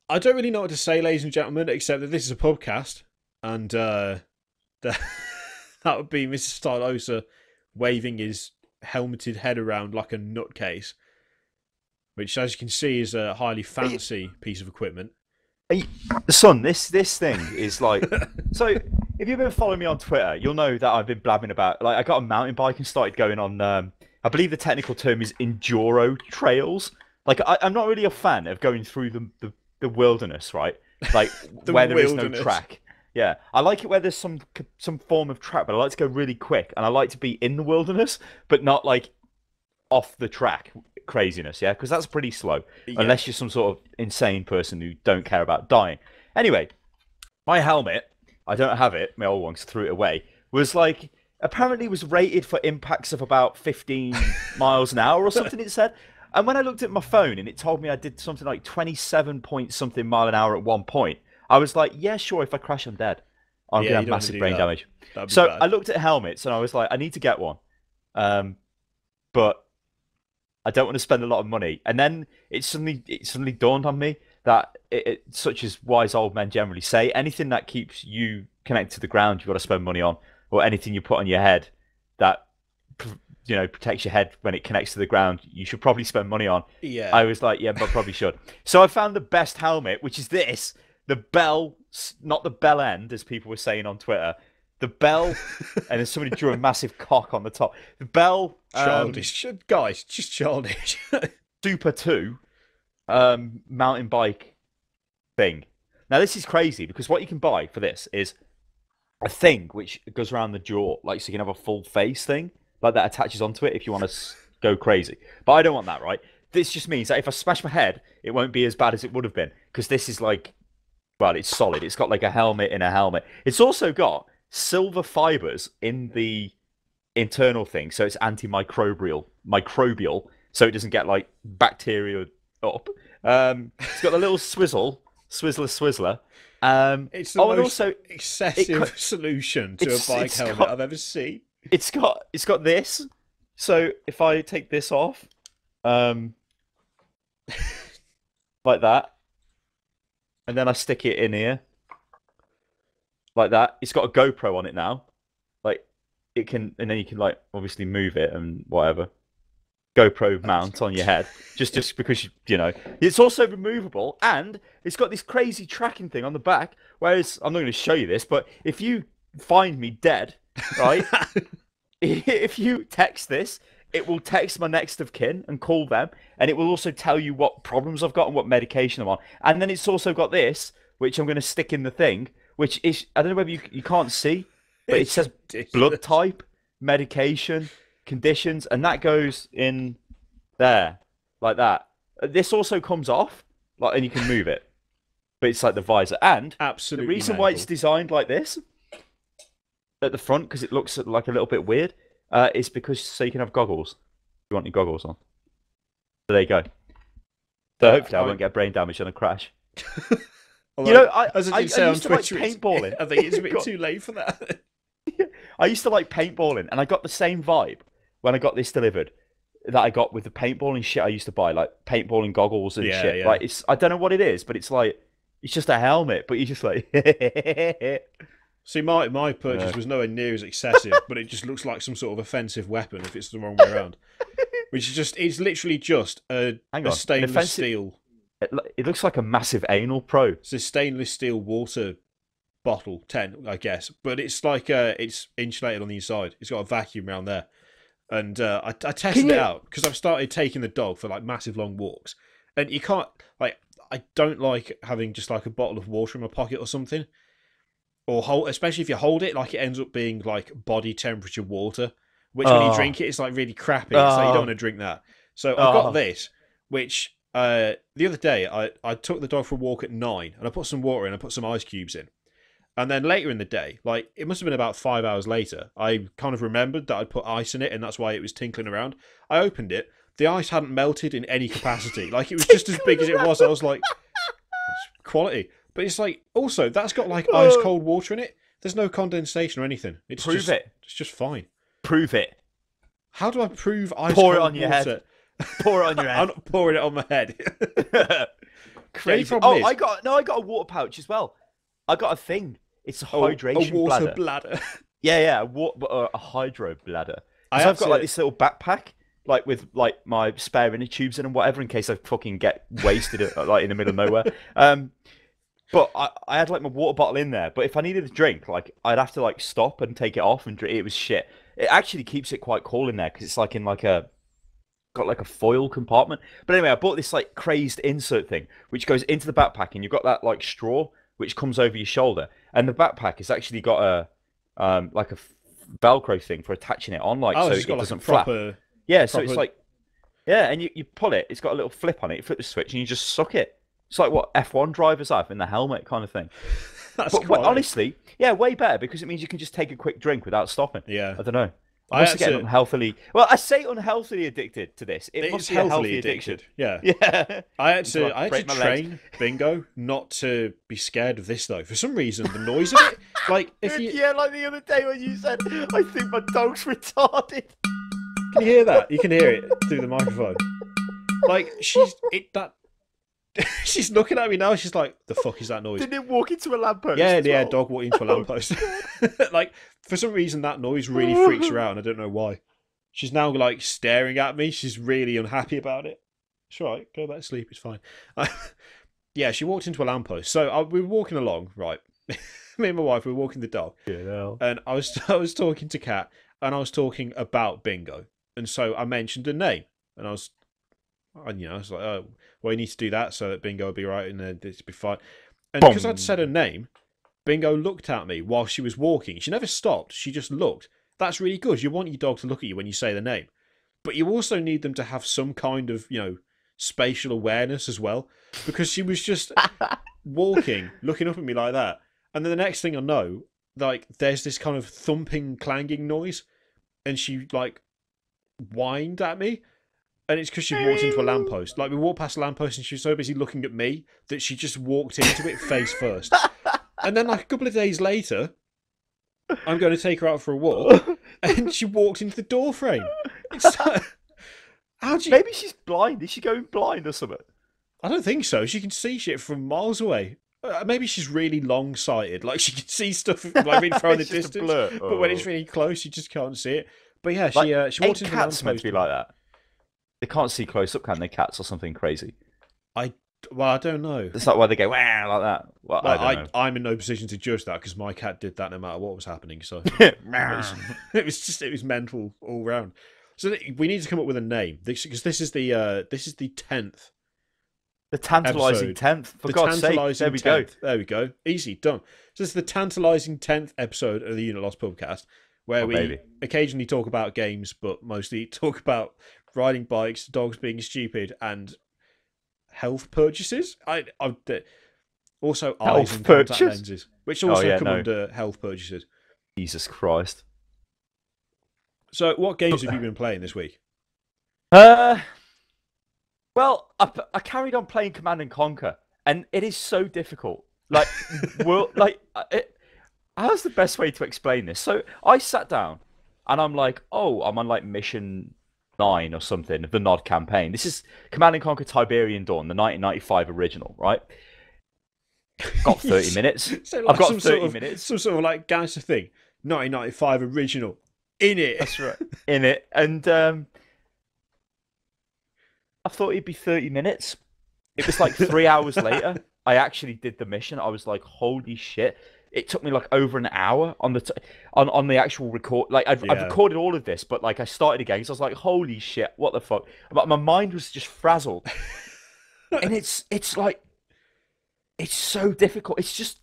I don't really know what to say, ladies and gentlemen, except that this is a podcast, and that that would be Mr. Stylosa waving his helmeted head around like a nutcase, which, as you can see, is a highly fancy piece of equipment. Hey, son, this thing is like so. If you've been following me on Twitter, you'll know that I've been blabbing about. Like, I got a mountain bike and started going on. I believe the technical term is enduro trails. Like, I'm not really a fan of going through the wilderness, right? Like where there is no track. Yeah, I like it where there's some form of track, but I like to go really quick, and I like to be in the wilderness, but not like off the track craziness. Yeah, because that's pretty slow, unless you're some sort of insane person who don't care about dying. Anyway, my helmet, I don't have it. My old one, 'cause I threw it away. Was like apparently was rated for impacts of about 15 miles an hour or something. It said. And when I looked at my phone and it told me I did something like 27 point something mile an hour at one point, I was like, yeah, sure, if I crash, I'm dead. I'm going to have massive brain damage. So I looked at helmets and I was like, I need to get one. But I don't want to spend a lot of money. And then it suddenly dawned on me that, such as wise old men generally say, anything that keeps you connected to the ground, you've got to spend money on. Or anything you put on your head that protects your head when it connects to the ground, you should probably spend money on. Yeah. I was like, yeah, but probably should. So I found the best helmet, which is this. The bell, not the bell end, as people were saying on Twitter. The bell, and then somebody drew a massive cock on the top. The bell... childish. Guys, just childish. Super 2 mountain bike thing. Now, this is crazy, because what you can buy for this is a thing which goes around the jaw, like so you can have a full face thing. Like that attaches onto it if you want to go crazy. But I don't want that, right? This just means that if I smash my head, it won't be as bad as it would have been. Because this is like, well, it's solid. It's got like a helmet in a helmet. It's also got silver fibers in the internal thing. So it's antimicrobial, so it doesn't get like bacteria up. It's got a little swizzler. It's the most excessive solution to a bike helmet I've ever seen. It's got this. So if I take this off, like that, and then I stick it in here, like that, it's got a GoPro on it now. Like it can, and then you can like obviously move it and whatever. GoPro mount on your head, just because you know. It's also removable, and it's got this crazy tracking thing on the back. Whereas I'm not going to show you this, but if you find me dead, right? If you text this, it will text my next of kin and call them, and it will also tell you what problems I've got and what medication I'm on. And then it's also got this, which I'm going to stick in the thing, which is, I don't know whether you can't see, but it says blood type, medication, conditions, and that goes in there, like that. This also comes off, like, and you can move it. But it's like the visor. And absolutely the reason why it's designed like this at the front, because it looks like a little bit weird, is because so you can have goggles. You want your goggles on. So there you go. So hopefully I won't get brain damage on a crash. Although, you know, as I say on Twitter, like paintballing. I think it's a bit too late for that. I used to like paintballing, and I got the same vibe when I got this delivered that I got with the paintballing shit I used to buy, like paintballing goggles and shit. Yeah. Like I don't know what it is, but it's like it's just a helmet, but you're just like. See, my purchase was nowhere near as excessive, but it just looks like some sort of offensive weapon if it's the wrong way around. Which is it's literally just a stainless steel. It looks like a massive anal probe. It's a stainless steel water bottle, 10, I guess, but it's like it's insulated on the inside. It's got a vacuum around there, and I tested it out because I've started taking the dog for like massive long walks, and you can't like I don't like having just like a bottle of water in my pocket or something. Or hold, especially if you hold it, like it ends up being like body temperature water, which when you drink it, it's like really crappy. So you don't want to drink that. So I've got this, which the other day I took the dog for a walk at 9, and I put some water in, I put some ice cubes in, and then later in the day, like it must have been about 5 hours later, I kind of remembered that I'd put ice in it, and that's why it was tinkling around. I opened it, the ice hadn't melted in any capacity, like it was just as big as it was. I was like, quality. But it's like, also, that's got like ice cold water in it. There's no condensation or anything. It's just fine. Prove it. How do I prove ice Pour cold it on your water? head. Pour it on your head. I'm not pouring it on my head. crazy. problem is, I got a water pouch as well. I got a thing. It's a hydration a water bladder. Yeah, a hydro bladder. I So I've got like this little backpack, like with like my spare inner tubes in and whatever, in case I fucking get wasted like in the middle of nowhere. But I had like my water bottle in there. But if I needed a drink, like I'd have to like stop and take it off and drink. It was shit. It actually keeps it quite cool in there because it's like in like got like a foil compartment. But anyway, I bought this like crazed insert thing which goes into the backpack, and you've got that like straw which comes over your shoulder, and the backpack has actually got a like a Velcro thing for attaching it on, like so it doesn't flap. Yeah, so it's like and you pull it. It's got a little flip on it. You flip the switch and you just suck it. It's like what F1 drivers have in the helmet kind of thing. But honestly, yeah, way better because it means you can just take a quick drink without stopping. Yeah, I don't know. I must get unhealthily. Well, I say unhealthily addicted to this. It must be a healthy addiction. Yeah, yeah. I had to train Bingo not to be scared of this though. For some reason, the noise of it, like if you like the other day when you said, "I think my dog's retarded." Can you hear that? You can hear it through the microphone. Like she's looking at me now. She's like, "The fuck is that noise?" Did it walk into a lamppost? Yeah, dog walked into a lamppost. Like for some reason, that noise really freaks her out, and I don't know why. She's now like staring at me. She's really unhappy about it. It's all right. Go back to sleep. It's fine. Yeah, she walked into a lamppost. So we were walking along, right? Me and my wife, we were walking the dog, and I was talking to Kat, and I was talking about Bingo, and so I mentioned a name, and I was like, oh, well, you need to do that so that Bingo will be right, and it'll be fine. And because I'd said her name, Bingo looked at me while she was walking. She never stopped. She just looked. That's really good. You want your dog to look at you when you say the name, but you also need them to have some kind of, spatial awareness as well, because she was just walking, looking up at me like that. And then the next thing I know, like, there's this kind of thumping, clanging noise, and she, like, whined at me. And it's because she walked into a lamppost. Like, we walked past a lamppost and she was so busy looking at me that she just walked into it face first. And then, like, a couple of days later, I'm going to take her out for a walk, and she walked into the door frame. It's like, Maybe she's blind. Is she going blind or something? I don't think so. She can see shit from miles away. Maybe she's really long-sighted. Like, she can see stuff like really far in the distance. But when it's really close, you just can't see it. But yeah, she walked into the cats meant to be like that. They can't see close up, can they? Cats or something crazy. I don't know. That's not why they go wow like that. Well, I'm in no position to judge that because my cat did that no matter what was happening. So it was mental all round. So we need to come up with a name because this is the 10th. The tantalizing 10th. For God's sake, there we go. There we go. Easy done. So this is the tantalizing 10th episode of the Unit Lost Pubcast, where we occasionally talk about games, but mostly talk about riding bikes, dogs being stupid, and health purchases. Also eyes and contact lenses, which also come under health purchases. Jesus Christ. So, what games have you been playing this week? Well, I carried on playing Command and Conquer, and it is so difficult. Like, how's the best way to explain this? So, I sat down, and I'm like, oh, I'm on like mission 9 or something of the Nod campaign. This is Command and Conquer Tiberian Dawn, the 1995 original, right? Got 30 minutes. So like I've got 30 minutes. Some sort of like gangster thing. 1995 original. In it. That's right. In it. And I thought it'd be 30 minutes. It was like 3 hours later. I actually did the mission. I was like, holy shit. It took me like over an hour on the actual record. Like I've recorded all of this, but like I started again. So I was like, holy shit, what the fuck? But my mind was just frazzled. And it's like, it's so difficult. It's just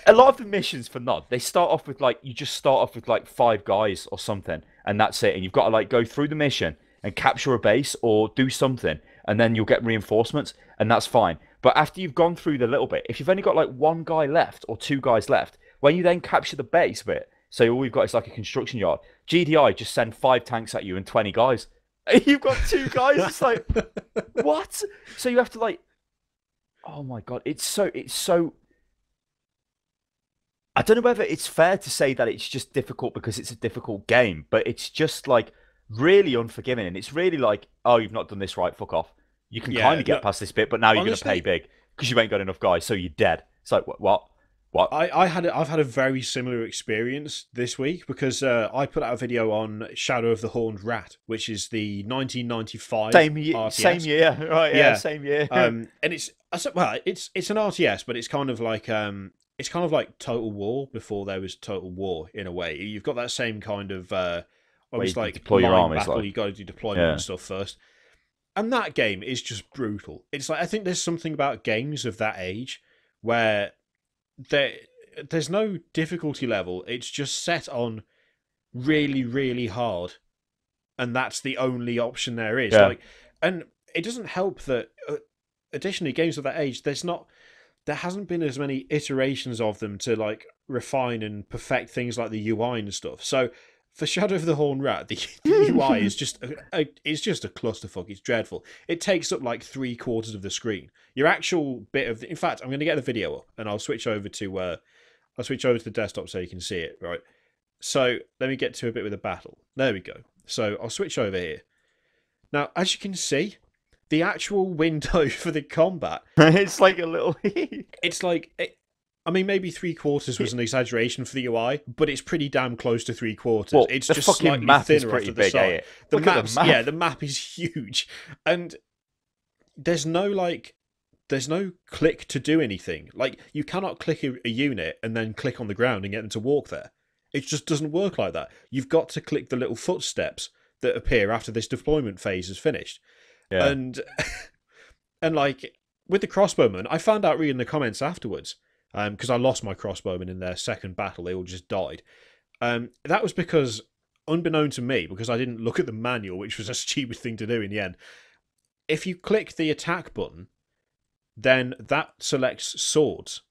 a lot of the missions for Nod, they start off with like, you just start off with like 5 guys or something, and that's it. And you've got to like go through the mission and capture a base or do something, and then you'll get reinforcements, and that's fine. But after you've gone through the little bit, if you've only got like 1 guy left or 2 guys left, when you then capture the base bit, so all you've got is like a construction yard, GDI just send 5 tanks at you and 20 guys. You've got 2 guys. It's like, what? So you have to like, oh my God, it's so. I don't know whether it's fair to say that it's just difficult because it's a difficult game, but it's just like really unforgiving, and it's really like, oh, you've not done this right, fuck off. You can kind of get past this bit, but now you're going to pay big because you ain't got enough guys, so you're dead. It's like, what? I've had a very similar experience this week because I put out a video on Shadow of the Horned Rat, which is the 1995 RTS. Same year, right? Yeah, same year. And it's an RTS, but it's kind of like Total War before there was Total War in a way. You've got that same kind of almost like deploy your armies, battle. You got to do deployment and stuff first. And that game is just brutal. It's like I think there's something about games of that age where there's no difficulty level. It's just set on really, really hard, and that's the only option there is. Yeah. And it doesn't help that additionally, games of that age, there hasn't been as many iterations of them to like refine and perfect things like the UI and stuff. So for Shadow of the Horned Rat, the UI is just it's just a clusterfuck. It's dreadful. It takes up like 3/4 of the screen. Your actual bit of in fact, I'm going to get the video up and I'll switch over to the desktop so you can see it. Right. So let me get to a bit with the battle. There we go. So I'll switch over here. Now, as you can see, the actual window for the combat, it's like a little. It's like. I mean, maybe 3/4 was an exaggeration for the UI, but it's pretty damn close to 3/4. Well, it's the just fucking slightly map is thinner pretty off to the big, side. ain't it? Look at the map. Yeah, the map is huge, and there's no click to do anything. Like you cannot click a unit and then click on the ground and get them to walk there. It just doesn't work like that. You've got to click the little footsteps that appear after this deployment phase is finished, and like with the crossbowmen, I found out reading the comments afterwards. Because I lost my crossbowmen in their second battle, they all just died. That was because, unbeknown to me, because I didn't look at the manual, which was a stupid thing to do in the end. If you click the attack button, then that selects swords.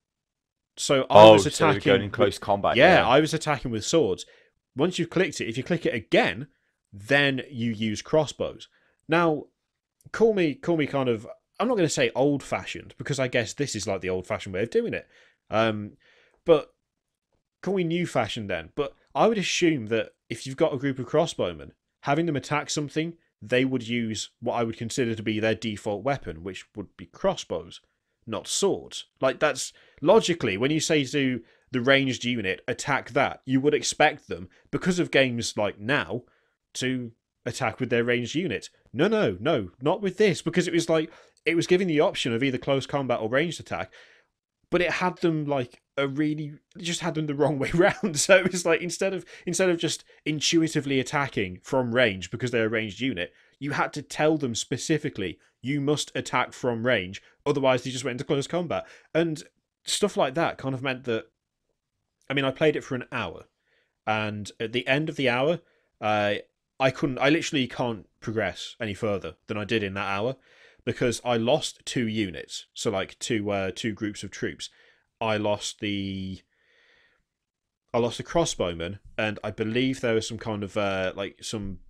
So I was attacking. So going in close combat. Yeah, I was attacking with swords. Once you've clicked it, if you click it again, then you use crossbows. Now, call me kind of. I'm not going to say old-fashioned because I guess this is like the old-fashioned way of doing it. But call me new-fashioned then. But I would assume that if you've got a group of crossbowmen, having them attack something, they would use what I would consider to be their default weapon, which would be crossbows, not swords. Like that's logically when you say to the ranged unit attack that, you would expect them because of games like now to attack with their ranged unit. No, not with this because it was giving the option of either close combat or ranged attack, but it had them just had them the wrong way round. So it was like instead of just intuitively attacking from range because they're a ranged unit, you had to tell them specifically you must attack from range, otherwise they just went into close combat. And stuff like that kind of meant that, I mean, I played it for an hour, and at the end of the hour, I literally can't progress any further than I did in that hour. Because I lost 2 units, so like two groups of troops. I lost the crossbowmen, and I believe there was some kind of like some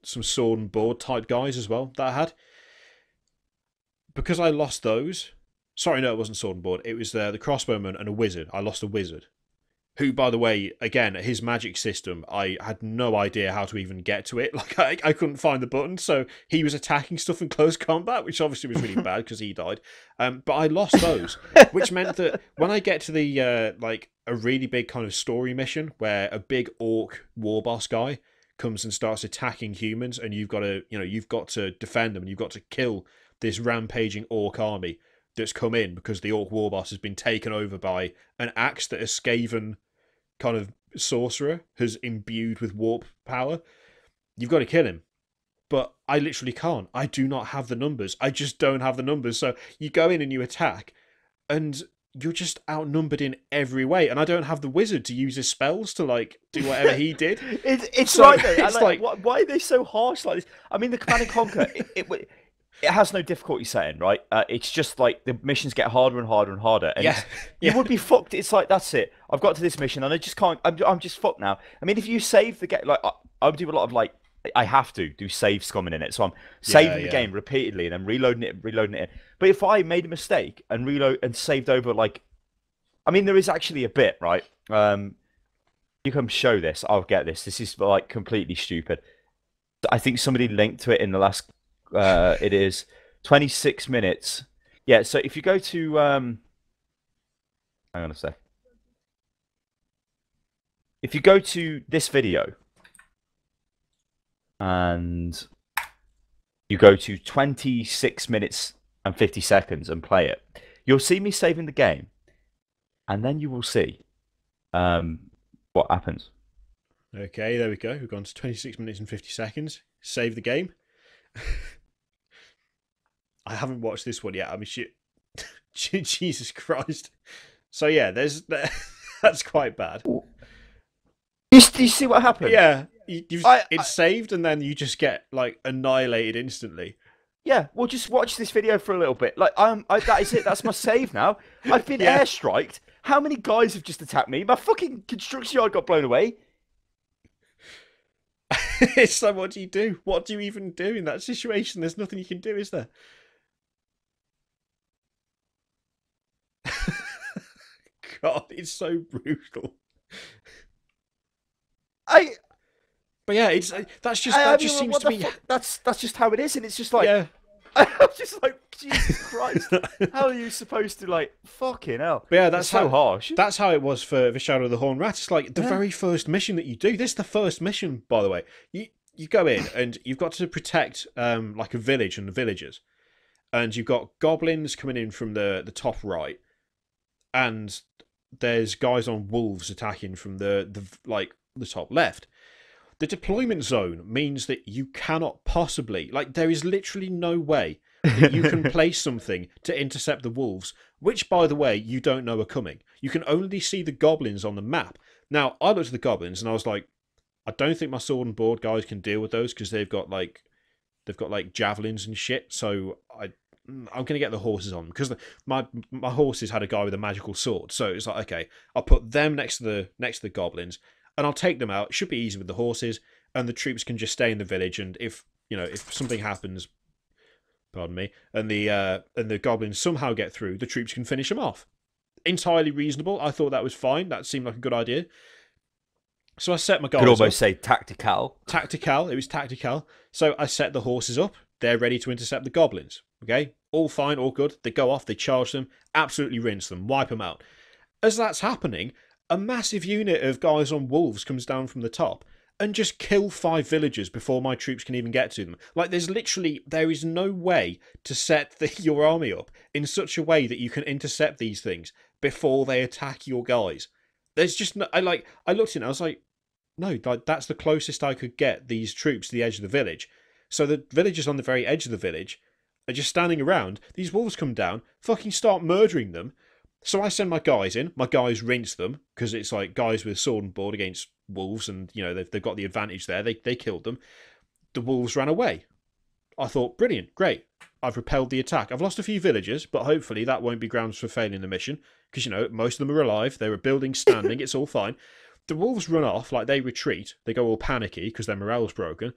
sword and board type guys as well that I had. Because I lost those. Sorry, no, it wasn't sword and board. It was the crossbowman and a wizard. I lost a wizard. Who, by the way, again, his magic system, I had no idea how to even get to it. Like, I couldn't find the button, so he was attacking stuff in close combat, which obviously was really bad because he died. But I lost those, which meant that when I get to the, like, a really big kind of story mission where a big orc war boss guy comes and starts attacking humans and you've got to defend them and you've got to kill this rampaging orc army that's come in because the orc war boss has been taken over by an axe that a Skaven kind of sorcerer has imbued with warp power. You've got to kill him. But I literally can't. I do not have the numbers. I just don't have the numbers. So you go in and you attack, and you're just outnumbered in every way. And I don't have the wizard to use his spells to like do whatever he did. It's so, right though. It's like why are they so harsh like this? I mean, the Command and Conquer, it has no difficulty setting, right? It's just like the missions get harder and harder and harder. And you would be fucked. It's like, that's it. I've got to this mission and I just can't. I'm just fucked now. I mean, if you save the game, like I would do a lot of like, I have to do save scumming in it. So I'm saving the game repeatedly and then reloading it. But if I made a mistake and reload and saved over, like, I mean, there is actually a bit, right? You can show this. I'll get this. This is like completely stupid. I think somebody linked to it in the last. It is 26 minutes. Yeah, so if you go to hang on a sec. If you go to this video and you go to 26 minutes and 50 seconds and play it, you'll see me saving the game, and then you will see what happens. Okay, there we go. We've gone to 26 minutes and 50 seconds. Save the game. I haven't watched this one yet. I mean, shit. Jesus Christ. So yeah, that's quite bad. You see what happened? Yeah, it's saved and then you just get like annihilated instantly. Yeah, well, just watch this video for a little bit. Like, that is it. That's my save now. I've been airstriked. How many guys have just attacked me? My fucking construction yard got blown away. It's like, what do you do? What do you even do in that situation? There's nothing you can do, is there? God, it's so brutal. But yeah, that just seems to be. That's just how it is, and it's just like, I'm just like, Jesus Christ, how are you supposed to, like, fucking hell? But yeah, that's so harsh. That's how it was for the Shadow of the Horned Rat. It's like the very first mission that you do. This is the first mission, by the way. You go in and you've got to protect like a village and the villagers, and you've got goblins coming in from the top right, and there's guys on wolves attacking from the top left. The deployment zone means that you cannot possibly, like, there is literally no way that you can place something to intercept the wolves, which, by the way, you don't know are coming. You can only see the goblins on the map. Now, I looked at the goblins and I was like, I don't think my sword and board guys can deal with those because they've got javelins and shit. So I'm going to get the horses on because my horses had a guy with a magical sword. So it's like, okay, I'll put them next to the goblins. And I'll take them out. It should be easy with the horses, and the troops can just stay in the village. And if something happens, pardon me, and the goblins somehow get through, the troops can finish them off. Entirely reasonable. I thought that was fine. That seemed like a good idea. So I set my guys up. Could almost say tactical. Tactical. It was tactical. So I set the horses up. They're ready to intercept the goblins. Okay, all fine, all good. They go off. They charge them. Absolutely rinse them. Wipe them out. As that's happening, a massive unit of guys on wolves comes down from the top and just kill 5 villagers before my troops can even get to them. Like, there is no way to set your army up in such a way that you can intercept these things before they attack your guys. There's just no, I looked at it and I was like, no, like, that's the closest I could get these troops to the edge of the village. So the villagers on the very edge of the village are just standing around. These wolves come down, fucking start murdering them. So I send my guys in. My guys rinse them because it's like guys with sword and board against wolves, and they've got the advantage there. They killed them. The wolves ran away. I thought, brilliant, great. I've repelled the attack. I've lost a few villagers, but hopefully that won't be grounds for failing the mission because most of them are alive. They were building standing. It's all fine. The wolves run off, like they retreat. They go all panicky because their morale's broken.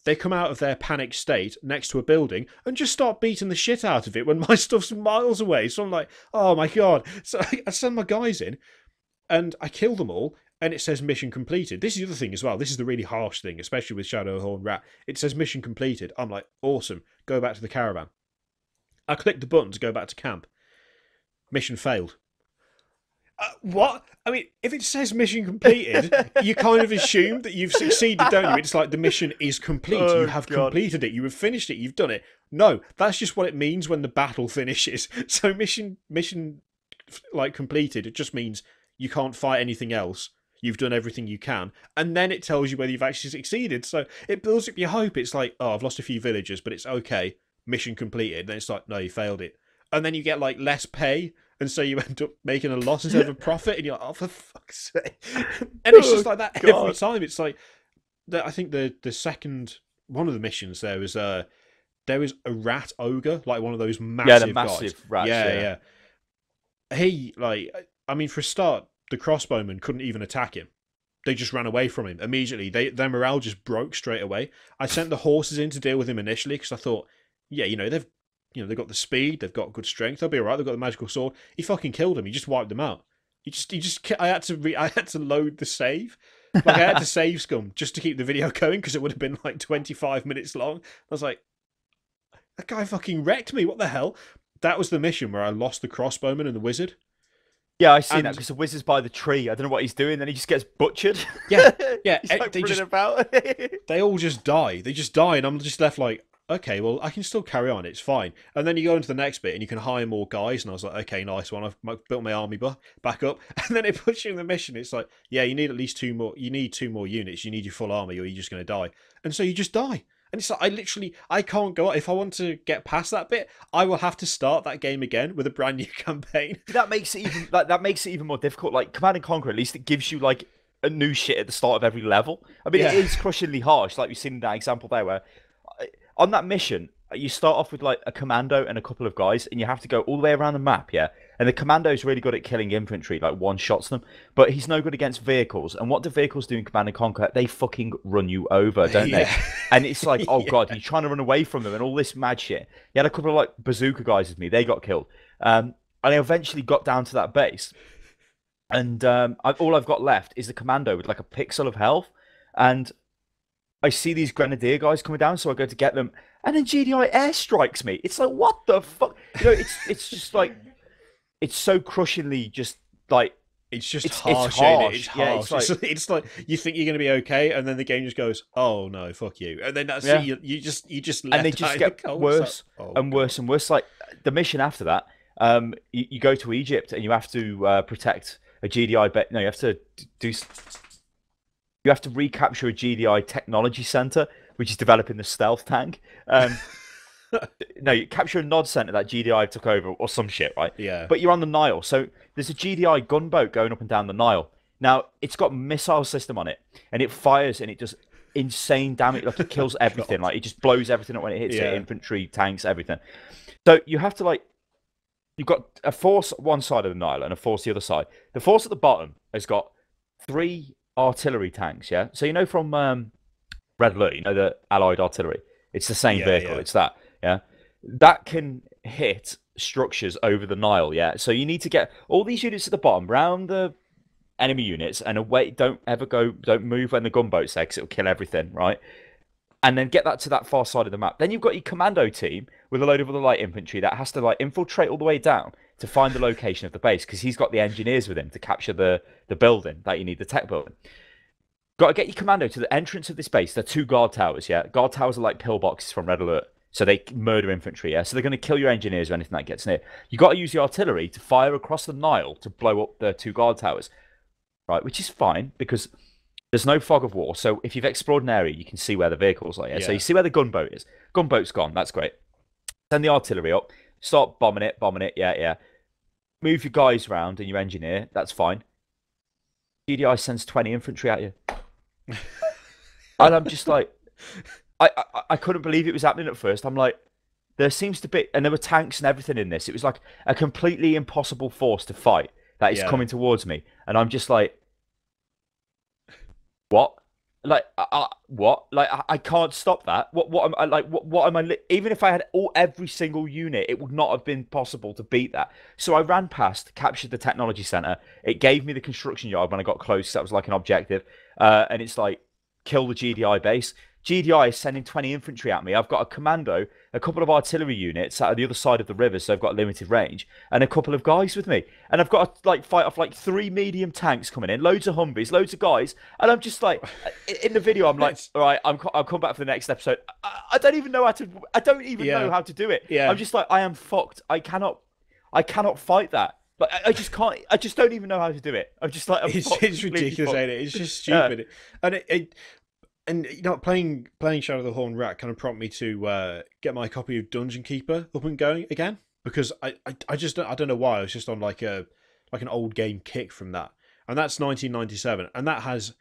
They come out of their panic state next to a building and just start beating the shit out of it when my stuff's miles away. So I'm like, oh my God. So I send my guys in and I kill them all and it says mission completed. This is the other thing as well. This is the really harsh thing, especially with Shadow of the Horned Rat. It says mission completed. I'm like, awesome. Go back to the caravan. I click the button to go back to camp. Mission failed. What? I mean, if it says mission completed, you kind of assume that you've succeeded, don't you? It's like the mission is complete. Oh, you have completed it. You have finished it. You've done it. No, that's just what it means when the battle finishes. So mission like completed, it just means you can't fight anything else. You've done everything you can. And then it tells you whether you've actually succeeded. So it builds up your hope. It's like, oh, I've lost a few villagers, but it's okay. Mission completed. Then it's like, no, you failed it. And then you get like less pay. And so you end up making a loss instead of a profit, and you're like, oh, for fuck's sake. And it's just like that every time. It's like, I think the second, one of the missions, there was a rat ogre, like one of those massive guys. Rats. Yeah. He, like, I mean, for a start, the crossbowmen couldn't even attack him. They just ran away from him immediately. Their morale just broke straight away. I sent the horses in to deal with him initially, because I thought, yeah, they've got the speed, they've got good strength, they'll be alright, they've got the magical sword. He fucking killed him, he just wiped them out. I had to load the save. Like, I had to save scum just to keep the video going, because it would have been like 25 minutes long. I was like, That guy fucking wrecked me. What the hell? That was the mission where I lost the crossbowman and the wizard. Yeah, I seen And that because the wizard's by the tree. I don't know what he's doing. Then he just gets butchered. yeah, yeah, He's like they running just about. they all just die. They just die, and I'm just left like, okay, well, I can still carry on. It's fine. And then you go into the next bit, and you can hire more guys. And I was like, okay, nice one. I've built my army back up. And then it puts you in the mission. It's like, yeah, you need at least 2 more. You need 2 more units. You need your full army, or you're just going to die. And so you just die. And it's like, I can't go. If I want to get past that bit, I will have to start that game again with a brand new campaign. That makes it even that makes it even more difficult. Like Command and Conquer, at least it gives you like a new shit at the start of every level. I mean, It is crushingly harsh, like we've seen in that example there, where on that mission you start off with like a commando and a couple of guys, and you have to go all the way around the map, yeah. And the commando's really good at killing infantry, like one shots them, but he's no good against vehicles. And what do vehicles do in Command and Conquer? They fucking run you over, don't they? And it's like, oh god, you're trying to run away from them and all this mad shit. He had a couple of like bazooka guys with me, they got killed. And I eventually got down to that base, and all I've got left is the commando with like a pixel of health, and I see these grenadier guys coming down, so I go to get them, and then GDI airstrikes me. It's like, what the fuck? You know, it's just like, it's so crushingly just like, it's just harsh. It's harsh. Yeah, it's like you think you're going to be okay, and then the game just goes, "Oh no, fuck you!" And then that's it. You just and they just get worse and worse and worse. Like the mission after that, you go to Egypt and you have to protect a GDI. No, you have to do. You have to recapture a GDI technology center, which is developing the stealth tank. No, you capture a nod center that GDI took over or some shit, right? Yeah. But you're on the Nile, so there's a GDI gunboat going up and down the Nile. Now, it's got a missile system on it, and it fires and it does insane damage. Like, it kills everything. Like, it just blows everything up when it hits it. Infantry, tanks, everything. So you have to, like, you've got a force one side of the Nile and a force the other side. The force at the bottom has got 3 artillery tanks, yeah? So you know from Red Alert, you know the Allied artillery? It's the same vehicle, it's that, yeah? That can hit structures over the Nile, yeah? So you need to get all these units at the bottom, round the enemy units, and away, don't move when the gunboat's there, because it'll kill everything, right? And then get that to that far side of the map. Then you've got your commando team with a load of other light infantry that has to like infiltrate all the way down to find the location of the base, because he's got the engineers with him to capture the building that you need, the tech building. Got to get your commando to the entrance of this base. There are 2 guard towers, yeah? Guard towers are like pillboxes from Red Alert, so they murder infantry, yeah? So they're going to kill your engineers or anything that gets near. You got to use the artillery to fire across the Nile to blow up the 2 guard towers, right? Which is fine, because there's no fog of war, so if you've explored an area, you can see where the vehicles are, yeah? So you see where the gunboat is. Gunboat's gone, that's great. Send the artillery up, start bombing it, yeah. Move your guys around and your engineer, that's fine. GDI sends 20 infantry at you. And I'm just like, I couldn't believe it was happening at first. I'm like, there seems to be, and there were tanks and everything in this. It was like a completely impossible force to fight that is coming towards me. And I'm just like, what? Like, what? Like, I can't stop that. What am I like? What am I? Even if I had every single unit, it would not have been possible to beat that. So I ran past, captured the technology center. It gave me the construction yard when I got close. That was like an objective. And it's like, kill the GDI base. GDI is sending 20 infantry at me. I've got a commando, a couple of artillery units out of the other side of the river, so I've got limited range, and a couple of guys with me. And I've got to like fight off like 3 medium tanks coming in, loads of Humvees, loads of guys. And I'm just like, in the video, I'm like, all right, I'll come back for the next episode. I don't even know how to. I don't even know how to do it. Yeah. I'm just like, I am fucked. I cannot fight that. But I just can't. I just don't even know how to do it. I'm just like, it's ridiculous, ain't it? It's just stupid. And you know, playing Shadow of the Horned Rat kind of prompted me to get my copy of Dungeon Keeper up and going again, because I don't know why I was just on like an old game kick from that, and that's 1997, and that has,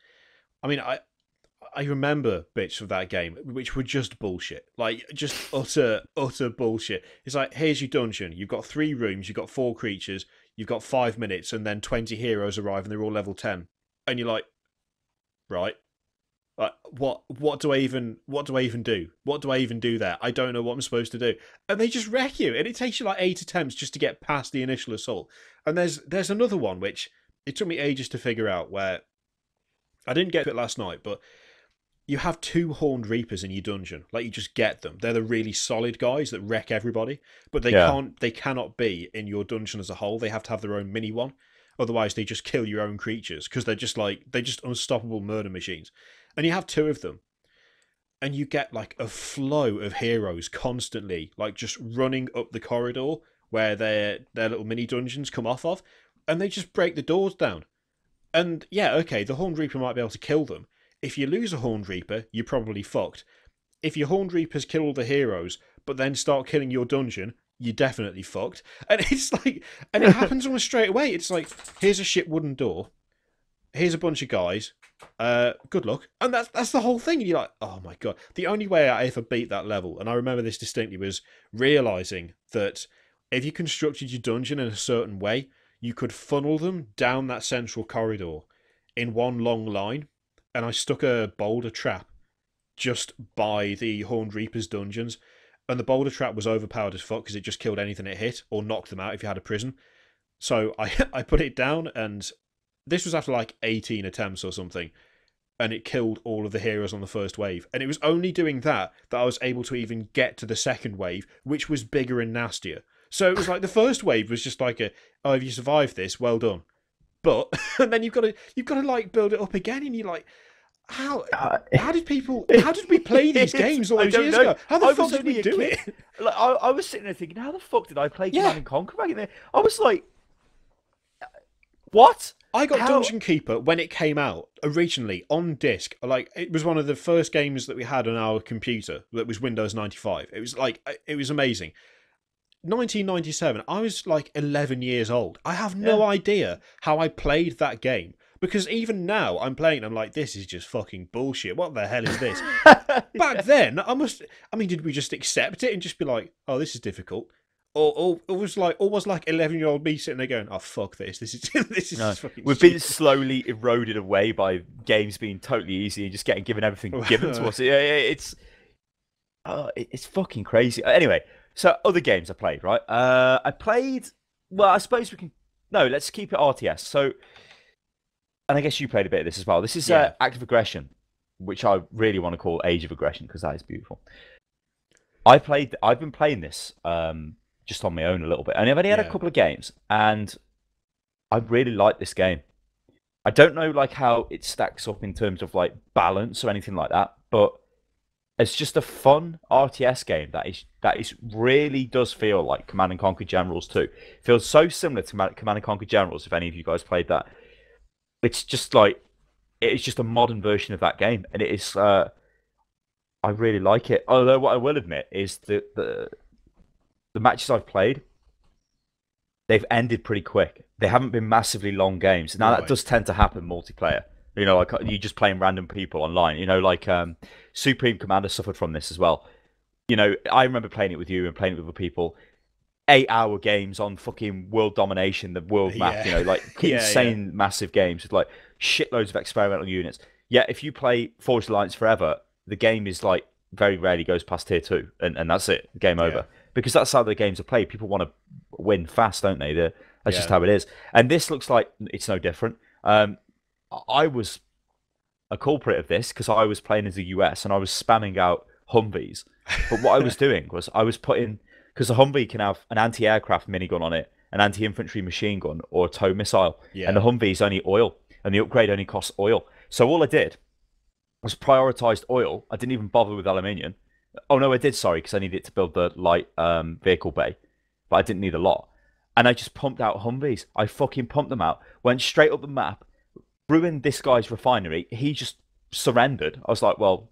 I mean, I remember bits of that game which were just bullshit, like just utter bullshit. It's like, here's your dungeon, you've got 3 rooms, you've got 4 creatures, you've got 5 minutes, and then 20 heroes arrive and they're all level 10, and you're like, right. What do I even do? What do I even do there? I don't know what I'm supposed to do. And they just wreck you. And it takes you like 8 attempts just to get past the initial assault. And there's another one which it took me ages to figure out, where I didn't get to it last night, but you have 2 Horned Reapers in your dungeon. Like, you just get them. They're the really solid guys that wreck everybody. But they cannot be in your dungeon as a whole. They have to have their own mini one. Otherwise, they just kill your own creatures because they're just unstoppable murder machines. And you have 2 of them. And you get like a flow of heroes constantly, like just running up the corridor where their little mini dungeons come off of. And they just break the doors down. And yeah, okay, the Horned Reaper might be able to kill them. If you lose a Horned Reaper, you're probably fucked. If your Horned Reapers kill all the heroes, but then start killing your dungeon, you're definitely fucked. And it's like, and it happens almost straight away. It's like, here's a shit wooden door. Here's a bunch of guys. Good luck. And that's the whole thing. And you're like, oh my God. The only way I ever beat that level, and I remember this distinctly, was realizing that if you constructed your dungeon in a certain way, you could funnel them down that central corridor in one long line. And I stuck a boulder trap just by the Horned Reaper's dungeons. And the boulder trap was overpowered as fuck because it just killed anything it hit or knocked them out if you had a prison. So I put it down, and this was after like 18 attempts or something. And it killed all of the heroes on the first wave. And it was only doing that I was able to even get to the second wave, which was bigger and nastier. So it was like the first wave was just like oh, if you survived this, well done. But and then you've got to like build it up again, and you're like, how did we play these games all those years ago? How the fuck did we do it? Like, I was sitting there thinking, how the fuck did I play Command and Conquer back in there? I was like, what? I got Dungeon Keeper when it came out originally on disc. Like, it was one of the first games that we had on our computer that was Windows 95. It was amazing. 1997, I was like 11 years old. I have no idea how I played that game, because even now I'm playing, I'm like, this is just fucking bullshit. What the hell is this? Back then, did we just accept it and just be like, oh, this is difficult? Or was like 11-year-old me sitting there going, oh, fuck this. This is no, fucking we've stupid. been slowly eroded away by games being totally easy and just getting given everything given to us. It's fucking crazy. Anyway, so other games I played, right? I suppose we can... No, let's keep it RTS. So, and I guess you played a bit of this as well. This is Active Aggression, which I really want to call Age of Aggression, because that is beautiful. I've been playing this just on my own a little bit. And I've only had a couple of games, and I really like this game. I don't know like how it stacks up in terms of like balance or anything like that, but it's just a fun RTS game that is really does feel like Command and Conquer Generals too. It feels so similar to Command and Conquer Generals. If any of you guys played that, it's just like it's just a modern version of that game, and it is. I really like it. Although what I will admit is the matches I've played, they've ended pretty quick. They haven't been massively long games. Now that does tend to happen multiplayer. You know, like you just playing random people online. You know, like Supreme Commander suffered from this as well. You know, I remember playing it with you and playing it with other people. 8-hour games on fucking world domination, the world map. You know, like insane, massive games with like shitloads of experimental units. Yet if you play Forged Alliance forever, the game is like very rarely goes past tier 2, and that's it, game over. Because that's how the games are played. People want to win fast, don't they? That's just how it is. And this looks like it's no different. I was a culprit of this because I was playing as the US and I was spamming out Humvees. But what I was doing was I was putting, because the Humvee can have an anti-aircraft minigun on it, an anti-infantry machine gun, or a tow missile. And the Humvee's only oil, and the upgrade only costs oil. So all I did was prioritized oil. I didn't even bother with aluminium. Oh no, I did, sorry, because I needed it to build the light vehicle bay. But I didn't need a lot. And I just pumped out Humvees. I fucking pumped them out, went straight up the map, ruined this guy's refinery. He just surrendered. I was like, well,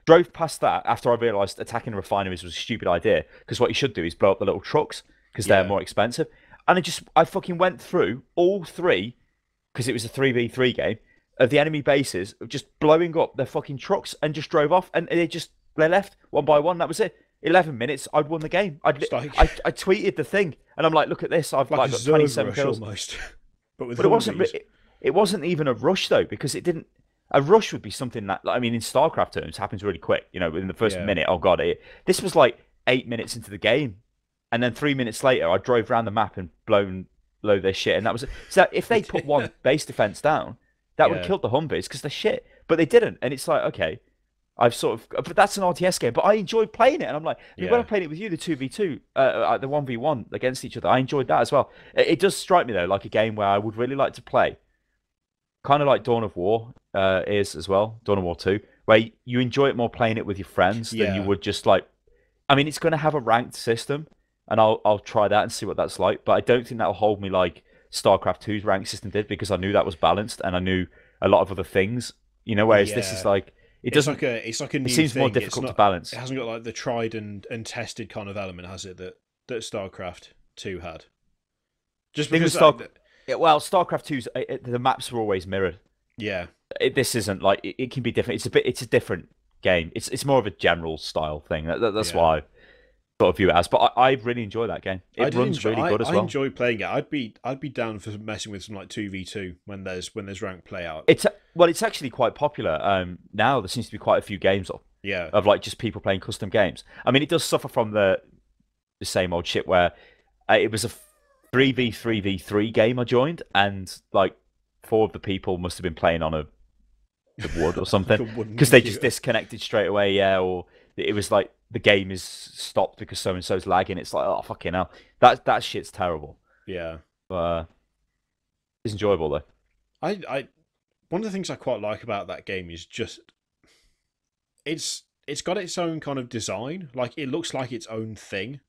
drove past that after I realised attacking refineries was a stupid idea, because what you should do is blow up the little trucks, because they're more expensive. And I fucking went through all 3, because it was a 3v3 game, of the enemy bases, just blowing up their fucking trucks, and just drove off, and they left one by one. That was it. 11 minutes, I'd won the game. I tweeted the thing, and I'm like, look at this. I've like got 27 kills. Almost. But it wasn't even a rush though, because it didn't. A rush would be something that, I mean, in StarCraft terms, happens really quick. You know, within the first minute. Oh god, this was like 8 minutes into the game, and then 3 minutes later, I drove around the map and blown low their shit, and that was it. So if they put one base defense down, that would have killed the Humvees because they're shit. But they didn't, and it's like, okay, I've sort of, but that's an RTS game. But I enjoyed playing it, and I'm like, when I Yeah. played it with you, the 2v2, the 1v1 against each other, I enjoyed that as well. It does strike me though like a game where I would really like to play, kind of like Dawn of War is as well, Dawn of War 2, where you enjoy it more playing it with your friends than you Yeah. would just like. I mean, it's going to have a ranked system, and I'll try that and see what that's like. But I don't think that'll hold me like StarCraft 2's ranked system did, because I knew that was balanced and I knew a lot of other things. Whereas this is Yeah. like it doesn't. It's like a It new seems more thing. difficult to balance. It hasn't got like the tried and tested kind of element, has it? That StarCraft 2 had. Just Thing with because well, StarCraft 2's the maps were always mirrored. yeah. This isn't like it can be different. It's a different game. It's more of a general style thing. That's Yeah. why I sort of view it as. But I really enjoy that game. It runs really good as well. I enjoy playing it. I'd be down for messing with some like 2v2 when there's ranked play out. It's actually quite popular. Now there seems to be quite a few games Yeah. of like just people playing custom games. I mean, it does suffer from the same old shit where it was a 3v3v3 game I joined, and like 4 of the people must have been playing on a wood or something, because they just disconnected straight away. Yeah, or it was like the game is stopped because so and so's lagging. It's like, oh fucking hell, that shit's terrible. Yeah. But it's enjoyable though. I one of the things I quite like about that game is just it's got its own kind of design. Like it looks like its own thing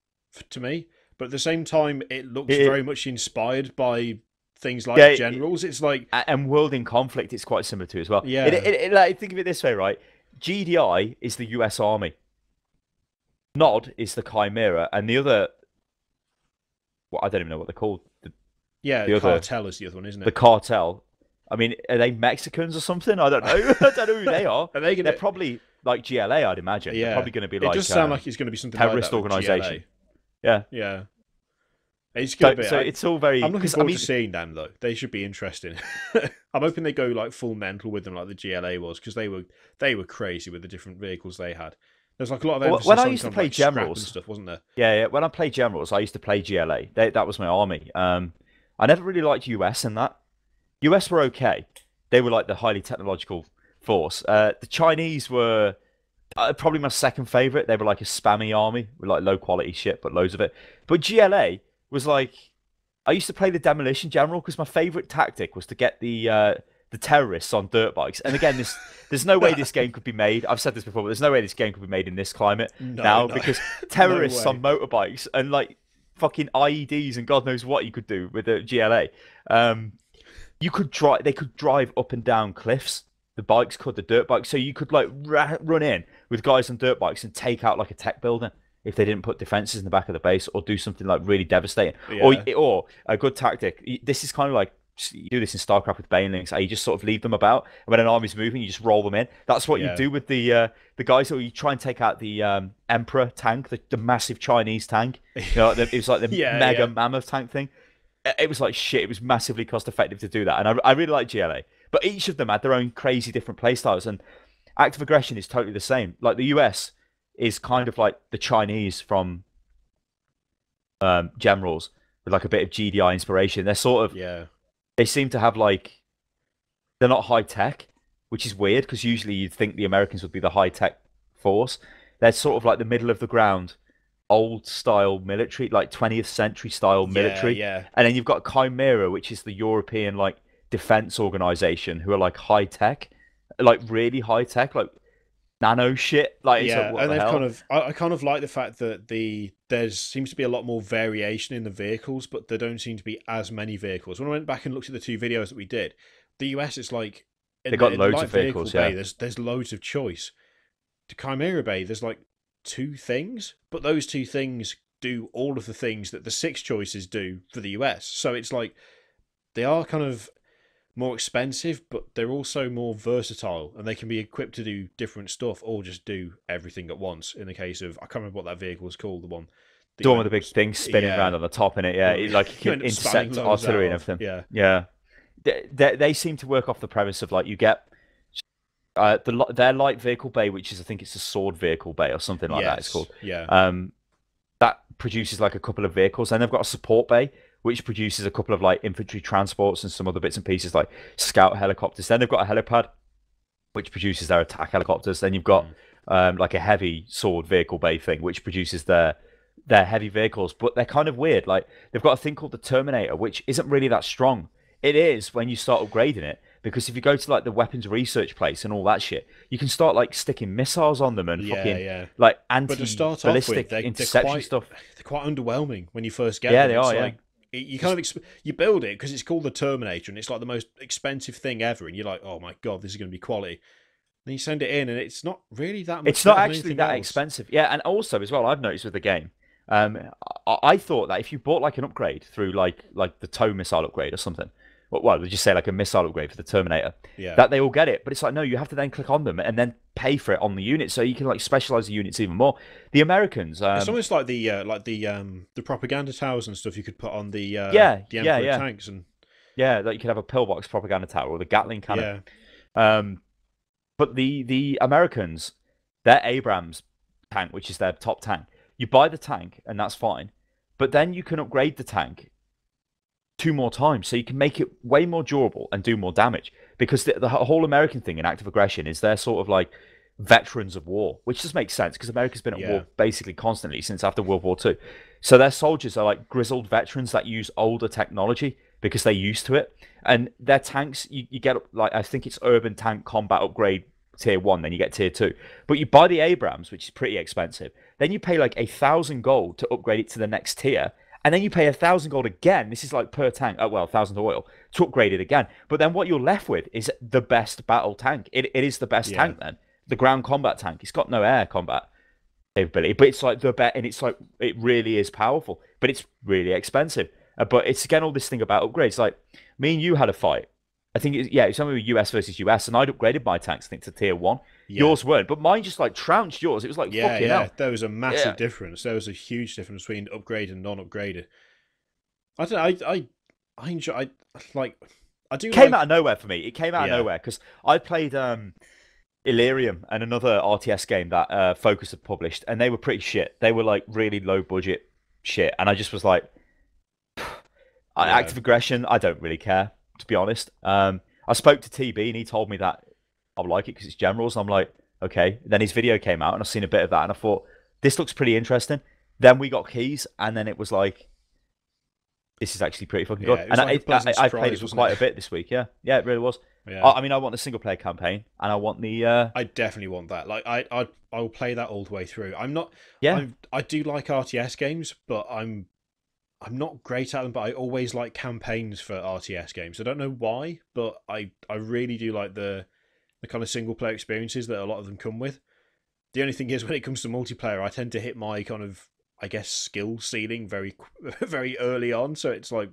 to me, but at the same time it looks very much inspired by things like Generals. It's like and World in Conflict is quite similar to as well. Yeah. Like, think of it this way, right? GDI is the US Army. Nod is the Chimera, and the other, well, I don't even know what they're called. The Cartel is the other one, isn't it? The Cartel. I mean, are they Mexicans or something? I don't know. I don't know who they are. They're probably like GLA, I'd imagine. Yeah. They're probably going to be it like. It does sound like it's going to be something terrorist like that organization. GLA. Yeah. Yeah. It's going to be. So it's all very. I'm looking forward to seeing them though. They should be interesting. I'm hoping they go like full mental with them, like the GLA was, because they were crazy with the different vehicles they had. There's like a lot of emphasis when I on used to kind of, play like, scrap Generals and stuff, wasn't there? Yeah. When I played Generals, I used to play GLA. That was my army. I never really liked US in that. US were okay. They were like the highly technological force. The Chinese were probably my second favorite. They were like a spammy army with like low quality shit, but loads of it. But GLA was like, I used to play the Demolition General because my favorite tactic was to get the terrorists on dirt bikes. And again, there's no way this game could be made. I've said this before, but there's no way this game could be made in this climate because terrorists on motorbikes and like fucking IEDs and God knows what you could do with the GLA. You could drive. They could drive up and down cliffs. The bikes could, the dirt bikes. So you could like run in with guys on dirt bikes and take out like a tech building if they didn't put defenses in the back of the base or do something like really devastating. Yeah. Or a good tactic. This is kind of like you do this in StarCraft with Banelings. You just sort of leave them about, and when an army's moving, you just roll them in. That's what you do with the guys. Or you try and take out the Emperor tank, the massive Chinese tank. It was like the mega mammoth tank thing. It was like shit. It was massively cost effective to do that, and I really like GLA. But each of them had their own crazy different playstyles, and active aggression is totally the same. Like the US is kind of like the Chinese from Generals with like a bit of GDI inspiration. They're sort of they seem to have like they're not high tech, which is weird because usually you'd think the Americans would be the high tech force. They're sort of like the middle of the ground, old style military, like 20th century style military. And then you've got Chimera, which is the European like defense organization, who are like high tech, like really high tech, like nano shit. Like and they've I kind of like the fact that there seems to be a lot more variation in the vehicles, but there don't seem to be as many vehicles. When I went back and looked at the 2 videos that we did, the US is like they got loads of vehicles. Bay, there's loads of choice. To Chimera Bay, there's like 2 things, but those 2 things do all of the things that the 6 choices do for the US. So it's like they are kind of more expensive, but they're also more versatile, and they can be equipped to do different stuff or just do everything at once. In the case of, I can't remember what that vehicle is called, the one with the big thing spinning around on the top in it. Like you can intercept artillery and everything. They seem to work off the premise of like you get their light vehicle bay, which is I think it's a sword vehicle bay or something like that. It's called. That produces like a couple of vehicles, and they've got a support bay which produces a couple of like infantry transports and some other bits and pieces like scout helicopters. Then they've got a helipad which produces their attack helicopters. Then you've got like a heavy sword vehicle bay thing, which produces their heavy vehicles. But they're kind of weird. Like they've got a thing called the Terminator, which isn't really that strong. It is when you start upgrading it, because if you go to like the weapons research place and all that shit, you can start like sticking missiles on them and like anti-ballistic interception stuff. They're quite underwhelming when you first get them. They are. Like, you kind of you build it because it's called the Terminator and it's like the most expensive thing ever, and you're like, oh my god, this is going to be quality. Then you send it in and it's not really that much. It's not actually that expensive. Yeah, and also as well, I've noticed with the game. I thought that if you bought like an upgrade through like the tow missile upgrade or something, well, would you say like a missile upgrade for the Terminator, that they all get it. But it's like, no, you have to then click on them and then pay for it on the unit, so you can like specialize the units even more. The Americans, it's almost like the propaganda towers and stuff you could put on the Emperor tanks, and like you could have a pillbox propaganda tower or the Gatling cannon. But the Americans, their Abrams tank, which is their top tank, you buy the tank and that's fine, but then you can upgrade the tank 2 more times, so you can make it way more durable and do more damage. Because the whole American thing in active aggression is they're sort of like veterans of war, which just makes sense because America's been at war basically constantly since after World War II. So their soldiers are like grizzled veterans that use older technology because they're used to it. And their tanks, you get like, I think it's urban tank combat upgrade tier 1, then you get tier 2. But you buy the Abrams, which is pretty expensive. Then you pay like 1,000 gold to upgrade it to the next tier. And then you pay 1,000 gold again. This is like per tank. 1,000 oil to upgrade it again. But then what you're left with is the best battle tank. It is the best tank then. The ground combat tank. It's got no air combat capability, but it's like the best, and it's like it really is powerful. But it's really expensive. But it's again all this thing about upgrades. Like me and you had a fight. I think it's only US versus US, and I'd upgraded my tanks, I think, to tier 1. Yours weren't, but mine just like trounced yours. It was like fucking hell. There was a massive difference. There was a huge difference between upgraded and non-upgraded. I don't know. I enjoy. I do. Came out of nowhere for me. It came out of nowhere because I played Illyrium and another RTS game that Focus had published, and they were pretty shit. They were like really low budget shit, and I just was like, active aggression. I don't really care, to be honest. I spoke to TB and he told me that I like it because it's generals. And I'm like, okay. Then his video came out and I've seen a bit of that and I thought, this looks pretty interesting. Then we got keys and then it was like, this is actually pretty fucking good. And I played it for quite a bit this week. Yeah, it really was. Yeah. I mean, I want the single player campaign and I want the. I definitely want that. Like, I will play that all the way through. I'm not. Yeah. I do like RTS games, but I'm not great at them. But I always like campaigns for RTS games. I don't know why, but I really do like the kind of single player experiences that a lot of them come with. The only thing is, when it comes to multiplayer, I tend to hit my kind of, I guess, skill ceiling very, very early on. So it's like,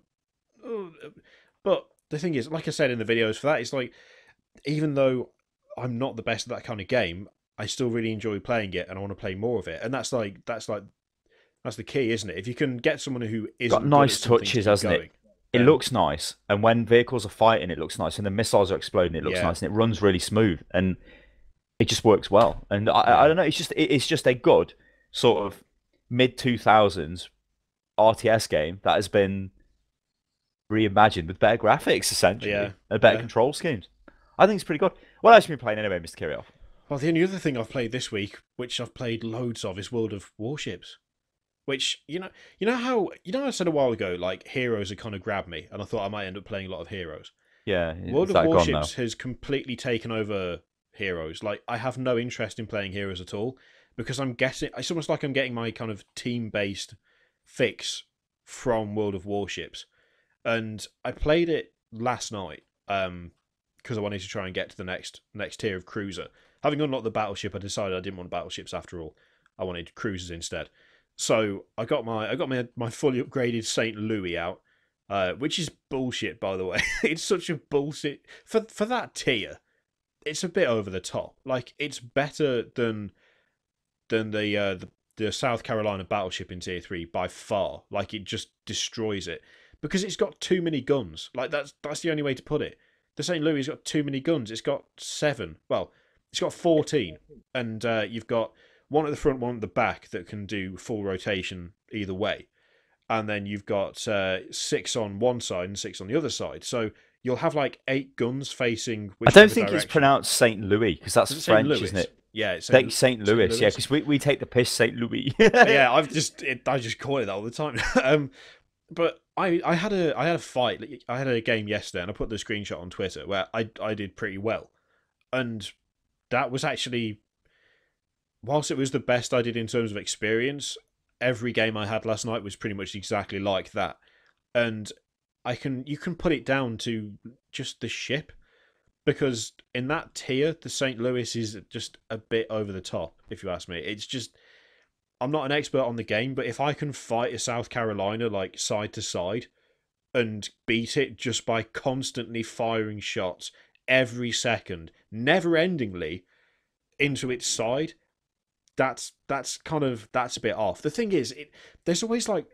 but the thing is, like I said in the videos for that, it's like, even though I'm not the best at that kind of game, I still really enjoy playing it and I want to play more of it. And that's the key, isn't it? If you can get someone who isn't got nice touches, hasn't it? It looks nice, and when vehicles are fighting, it looks nice, and the missiles are exploding, it looks nice, and it runs really smooth, and it just works well. And I don't know, it's just a good sort of mid-2000s RTS game that has been reimagined with better graphics, essentially, and better control schemes. I think it's pretty good. What else have you been playing anyway, Mr. Kirioth? Well, the only other thing I've played this week, which I've played loads of, is World of Warships. Which, you know how I said a while ago, like, Heroes had kind of grabbed me, and I thought I might end up playing a lot of Heroes. Yeah. World of Warships has completely taken over Heroes. Like, I have no interest in playing Heroes at all, because it's almost like I'm getting my kind of team-based fix from World of Warships. And I played it last night, because I wanted to try and get to the next tier of cruiser. Having unlocked the battleship, I decided I didn't want battleships after all. I wanted cruisers instead. So I got my fully upgraded St. Louis out, which is bullshit, by the way. It's such a bullshit for that tier. It's a bit over the top. Like, it's better than the South Carolina battleship in tier 3 by far. Like, it just destroys it because it's got too many guns. Like, that's the only way to put it. The St. Louis has got too many guns. It's got 7. Well, it's got 14, and you've got one at the front, one at the back that can do full rotation either way. And then you've got 6 on one side and 6 on the other side. So you'll have like 8 guns facing I don't whichever think direction. it's pronounced Saint Louis because that's Is it St. French, Louis? isn't it? Yeah, it's Saint Louis, yeah, because we take the piss Saint Louis. Yeah, I just call it that all the time. But I had a fight. I had a game yesterday, and I put the screenshot on Twitter where I did pretty well, and that was actually, whilst it was the best I did in terms of experience, every game I had last night was pretty much exactly like that, and you can put it down to just the ship, because in that tier, the St. Louis is just a bit over the top, if you ask me. It's just, I'm not an expert on the game, but if I can fight a South Carolina like side to side and beat it just by constantly firing shots every second, never endingly into its side, that's a bit off. The thing is, there's always like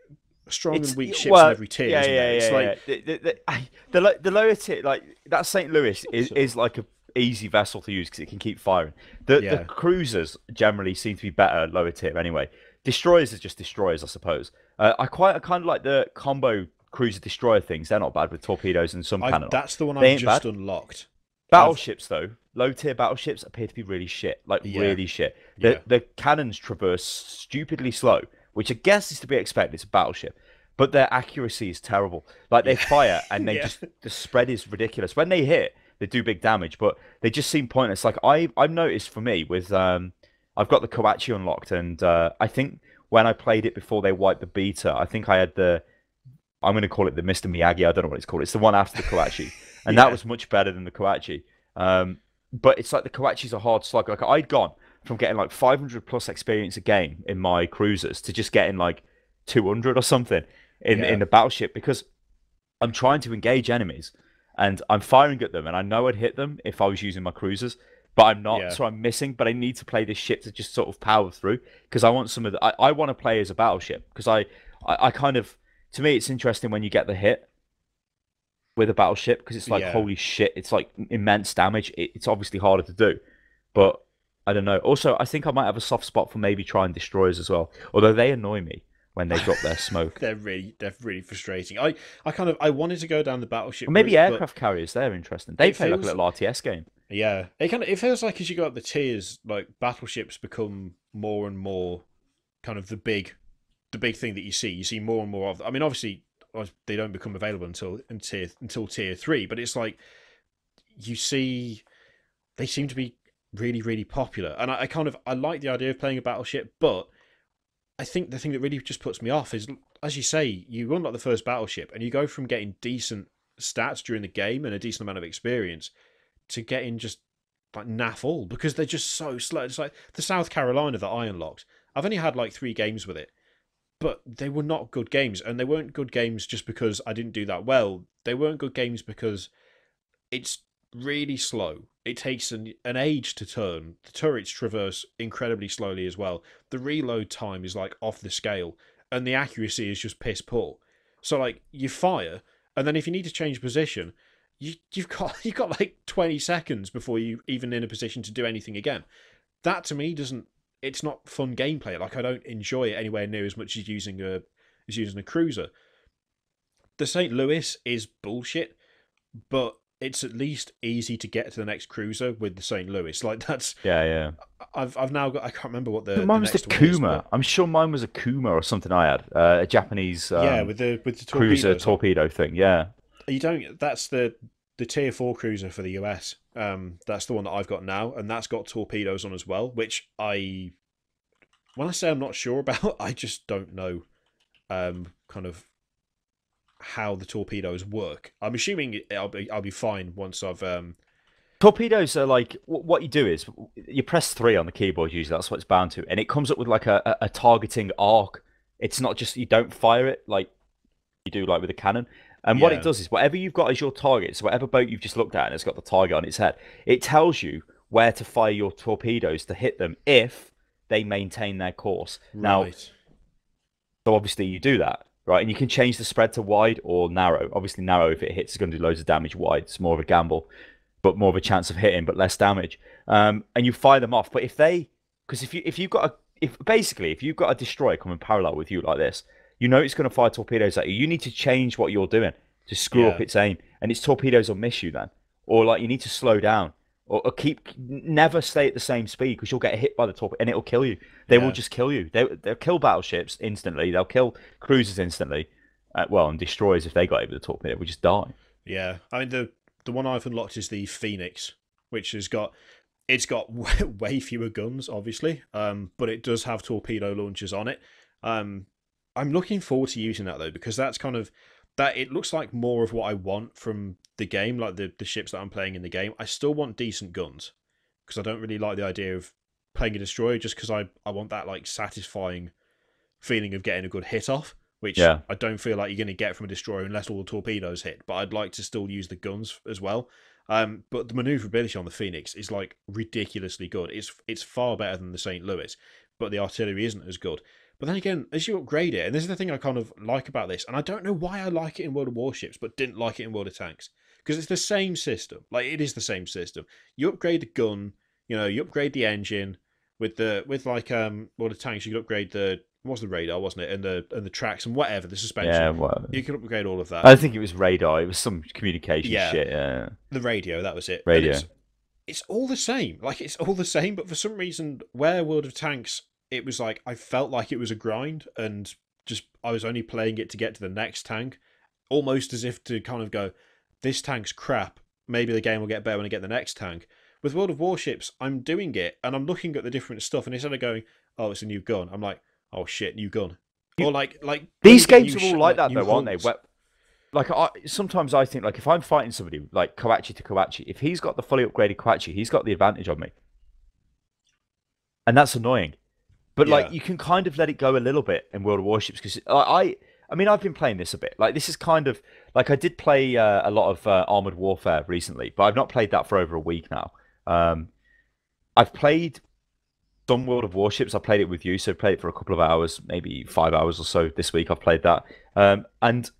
strong and weak ships in every tier, isn't there? It's the lower tier, like that St. Louis is like a easy vessel to use because it can keep firing. The cruisers generally seem to be better lower tier anyway. Destroyers are just destroyers, I suppose. I kind of like the combo cruiser destroyer things. They're not bad with torpedoes and some cannon. That's the one I've just unlocked. Battleships though, low tier battleships appear to be really shit, really shit. The cannons traverse stupidly slow, which I guess is to be expected. It's a battleship, but their accuracy is terrible. Like they fire and they just, the spread is ridiculous. When they hit, they do big damage, but they just seem pointless. Like I've noticed for me with I've got the Koachi unlocked, and I think when I played it before they wiped the beta, I think I had I'm going to call it the Mr. Miyagi. I don't know what it's called. It's the one after the Koachi, and that was much better than the Koachi. But it's like the Koachi's a hard slug. Like I'd gone from getting like 500 plus experience a game in my cruisers to just getting like 200 or something in the battleship, because I'm trying to engage enemies and I'm firing at them, and I know I'd hit them if I was using my cruisers, but I'm not, so I'm missing. But I need to play this ship to just sort of power through, because I want some of the, I want to play as a battleship, because I kind of, to me it's interesting when you get the hit with a battleship, because it's like holy shit, it's like immense damage. It's obviously harder to do, but I don't know. Also, I think I might have a soft spot for maybe trying destroyers as well, although they annoy me when they drop their smoke. They're really frustrating. I wanted to go down the battleship. Or maybe aircraft carriers. They're interesting. They play like a little RTS game. Yeah, it feels like as you go up the tiers, like battleships become more and more kind of the big thing that you see. You see more and more of. I mean, obviously they don't become available until tier 3, but it's like you see they seem to be really popular, and I like the idea of playing a battleship, but I think the thing that really just puts me off is, as you say, you unlock the first battleship and you go from getting decent stats during the game and a decent amount of experience to getting just like naff all, because they're just so slow. It's like the South Carolina that I unlocked. I've only had like 3 games with it, but they were not good games, and they weren't good games just because I didn't do that well. They weren't good games because it's really slow. It takes an age to turn. The turrets traverse incredibly slowly as well. The reload time is like off the scale, and the accuracy is just piss poor. So like you fire, and then if you need to change position, you've got like 20 seconds before you even in a position to do anything again. That to me it's not fun gameplay. Like I don't enjoy it anywhere near as much as using a cruiser. The St. Louis is bullshit, but it's at least easy to get to the next cruiser with the St. Louis. Like that's I've now got, I can't remember what the mine was next the Kuma. I'm sure mine was a Kuma or something. I had a Japanese with the cruiser torpedo thing. Yeah, you don't. That's the tier 4 cruiser for the US. That's the one that I've got now, and that's got torpedoes on as well. Which when I say I'm not sure about, I just don't know. Kind of how the torpedoes work. I'm assuming I'll be fine once I've. Torpedoes are like, what you do is you press 3 on the keyboard usually. That's what it's bound to, and it comes up with like a targeting arc. It's not just you don't fire it like you do like with a cannon. And what it does is whatever you've got as your target, so whatever boat you've just looked at and it's got the target on its head, it tells you where to fire your torpedoes to hit them if they maintain their course. Right. Now, so obviously you do that, right? And you can change the spread to wide or narrow. Obviously narrow, if it hits, it's going to do loads of damage. Wide, it's more of a gamble, but more of a chance of hitting, but less damage. And you fire them off. But because if you've got a destroyer coming parallel with you like this, you know it's going to fire torpedoes at you. You need to change what you're doing to screw up its aim. and its torpedoes will miss you then, or like you need to slow down, or never stay at the same speed because you'll get hit by the torpedo and it'll kill you. They will just kill you. They'll kill battleships instantly. They'll kill cruisers instantly. And destroyers if they got over the torpedo would just die. Yeah, I mean the one I've unlocked is the Phoenix, which has got way fewer guns, obviously, but it does have torpedo launchers on it. I'm looking forward to using that though, because that's kind of that. It looks like more of what I want from the game, like the ships that I'm playing in the game. I still want decent guns because I don't really like the idea of playing a destroyer just because I want that like satisfying feeling of getting a good hit off, which I don't feel like you're going to get from a destroyer unless all the torpedoes hit. But I'd like to still use the guns as well. But the maneuverability on the Phoenix is like ridiculously good. It's far better than the St. Louis, but the artillery isn't as good. But then again, as you upgrade it, and this is the thing I kind of like about this, and I don't know why I like it in World of Warships, but didn't like it in World of Tanks, because it's the same system. Like, it is the same system. You upgrade the gun, you upgrade the engine with World of Tanks. You could upgrade the radar, wasn't it, and the tracks and whatever, the suspension. Yeah, well, you could upgrade all of that. I think it was radar. It was some communication shit. Yeah, the radio, that was it. Radio. It's all the same. Like, it's all the same, but for some reason, where World of Tanks, it was like I felt like it was a grind, and just I was only playing it to get to the next tank, almost as if to kind of go, this tank's crap. Maybe the game will get better when I get the next tank. With World of Warships, I'm doing it, and I'm looking at the different stuff, and instead of going, oh, it's a new gun, I'm like, oh shit, new gun. Or like these games are all like that though, aren't they? Like sometimes I think, like, if I'm fighting somebody like Koachi to Koachi, if he's got the fully upgraded Koachi, he's got the advantage on me, and that's annoying. But like, you can kind of let it go a little bit in World of Warships because I mean, I've been playing this a bit. Like, this is kind of like I did play a lot of Armored Warfare recently, but I've not played that for over a week now. I've played some World of Warships. I played it with you, so I played it for a couple of hours, maybe 5 hours or so this week. I've played that, and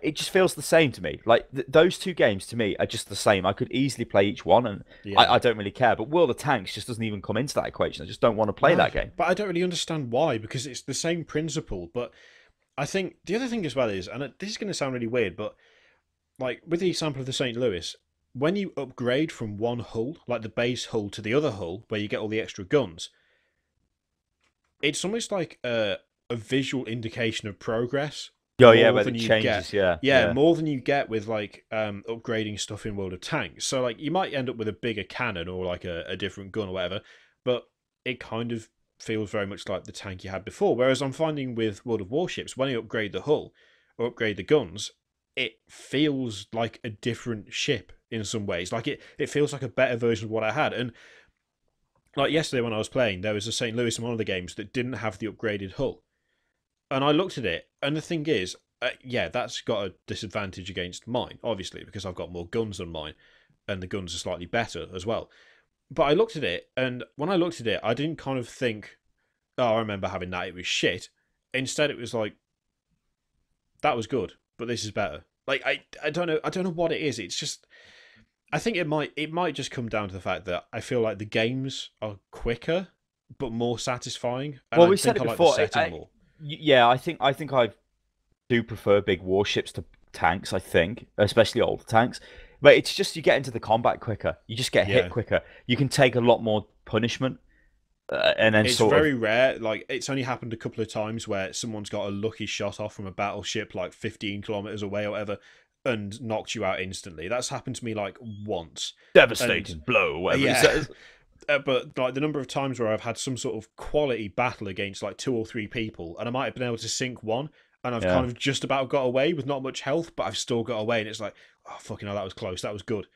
it just feels the same to me. Like those two games to me are just the same. I could easily play each one, and I don't really care. But World of Tanks just doesn't even come into that equation. I just don't want to play that game. But I don't really understand why, because it's the same principle. But I think the other thing as well is, and this is going to sound really weird, but like with the example of the St. Louis, when you upgrade from one hull, like the base hull, to the other hull, where you get all the extra guns, it's almost like a visual indication of progress. Oh yeah, where it changes. Yeah, more than you get with like upgrading stuff in World of Tanks. So like you might end up with a bigger cannon or like a different gun or whatever, but it kind of feels very much like the tank you had before. Whereas I'm finding with World of Warships, when you upgrade the hull or upgrade the guns, it feels like a different ship in some ways. Like it feels like a better version of what I had. And like yesterday when I was playing, there was a St. Louis in one of the games that didn't have the upgraded hull. And I looked at it, and the thing is, that's got a disadvantage against mine, obviously, because I've got more guns than mine, and the guns are slightly better as well. But I looked at it, and when I looked at it, I didn't kind of think, oh, I remember having that, it was shit. Instead, it was like, that was good, but this is better. Like, I don't know what it is. It's just, I think it might just come down to the fact that I feel like the games are quicker, but more satisfying. And well, we said it before. More. Yeah, I think I do prefer big warships to tanks. I think, especially older tanks, but it's just you get into the combat quicker. You just get hit quicker. You can take a lot more punishment, and then it's very rare. Like, it's only happened a couple of times where someone's got a lucky shot off from a battleship like 15 kilometers away or whatever, and knocked you out instantly. That's happened to me like once. Devastating blow, whatever it says. But like the number of times where I've had some sort of quality battle against like 2 or 3 people, and I might have been able to sink one, and I've kind of just about got away with not much health, but I've still got away, and it's like, oh fucking hell, that was close, that was good.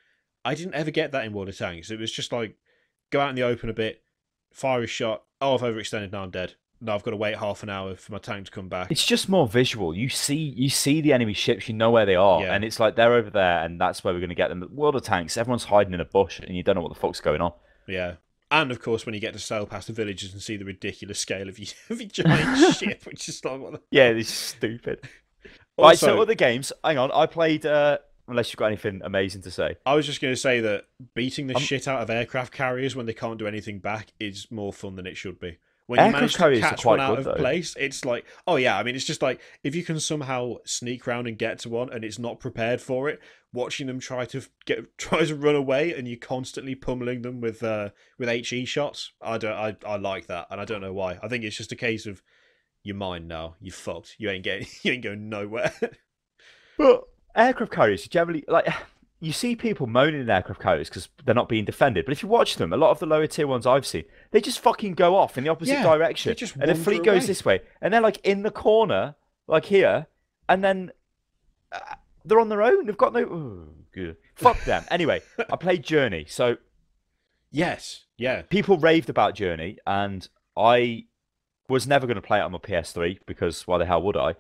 I didn't ever get that in World of Tanks. It was just like, go out in the open a bit, fire a shot, oh, I've overextended, now I'm dead. Now I've got to wait half an hour for my tank to come back. It's just more visual. You see the enemy ships, you know where they are, and it's like they're over there, and that's where we're going to get them. But World of Tanks, everyone's hiding in a bush, and you don't know what the fuck's going on. Yeah. And of course, when you get to sail past the villages and see the ridiculous scale of your giant ship, which is like, what the... Yeah, it's stupid. Also, right, so other games. Hang on, I played. Unless you've got anything amazing to say. I was just going to say that beating the shit out of aircraft carriers when they can't do anything back is more fun than it should be. When you Aircraft manage to carriers are catch one quite out good, of though. place, it's like, oh yeah, I mean, it's just like if you can somehow sneak around and get to one, and it's not prepared for it, watching them try to run away, and you're constantly pummeling them with HE shots. I like that, and I don't know why. I think it's just a case of you're mine now. You're fucked. You ain't going nowhere. But aircraft carriers generally like you see people moaning in aircraft carriers because they're not being defended. But if you watch them, a lot of the lower tier ones I've seen, they just fucking go off in the opposite Yeah, they direction, just and the wander fleet goes away. this way, and they're like in the corner, like here, and then they're on their own. They've got no. Oh, good. Fuck them. Anyway, I played Journey, so Yes, yeah, people raved about Journey, and I was never going to play it on my PS3 because why the hell would I?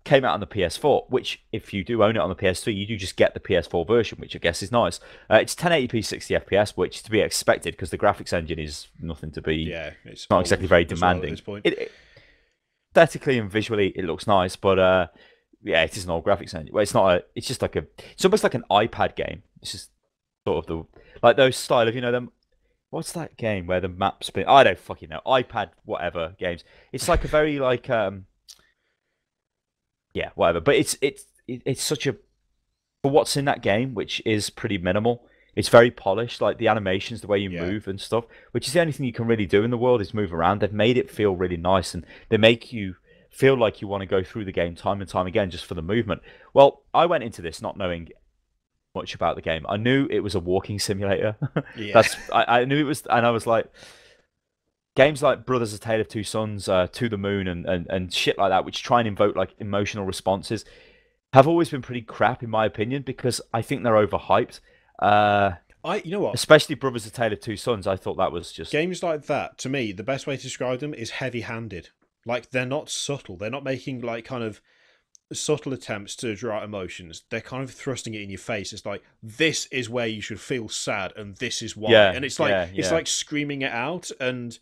Came out on the PS4, which if you do own it on the PS3, you do just get the PS4 version, which I guess is nice. It's 1080p 60 FPS, which is to be expected because the graphics engine is nothing to be. yeah. It's Not exactly very as well demanding. at this point. Aesthetically and visually, it looks nice, but yeah, it is an old graphics engine. Well, it's not a. It's just like a. It's almost like an iPad game. It's just sort of the like those style of them. What's that game where the map spin? I don't fucking know. iPad whatever games. It's like a very like yeah, whatever. But it's such a for what's in that game, which is pretty minimal. It's very polished, like the animations, the way you move and stuff, which is the only thing you can really do in the world is move around. They've made it feel really nice, and they make you feel like you want to go through the game time and time again just for the movement. Well, I went into this not knowing much about the game. I knew it was a walking simulator. Yeah. I knew it was, and I was like, games like Brothers: A Tale of Two Sons, To the Moon, and shit like that, which try and invoke like emotional responses, have always been pretty crap in my opinion because I think they're overhyped. You know what? Especially Brothers: A Tale of Two Sons, I thought that was just Games like that, to me, the best way to describe them is heavy-handed. Like, they're not subtle. They're not making, like, kind of subtle attempts to draw out emotions. They're kind of thrusting it in your face. It's like, this is where you should feel sad, and this is why. Yeah, And it's like, yeah, it's yeah. like screaming it out. And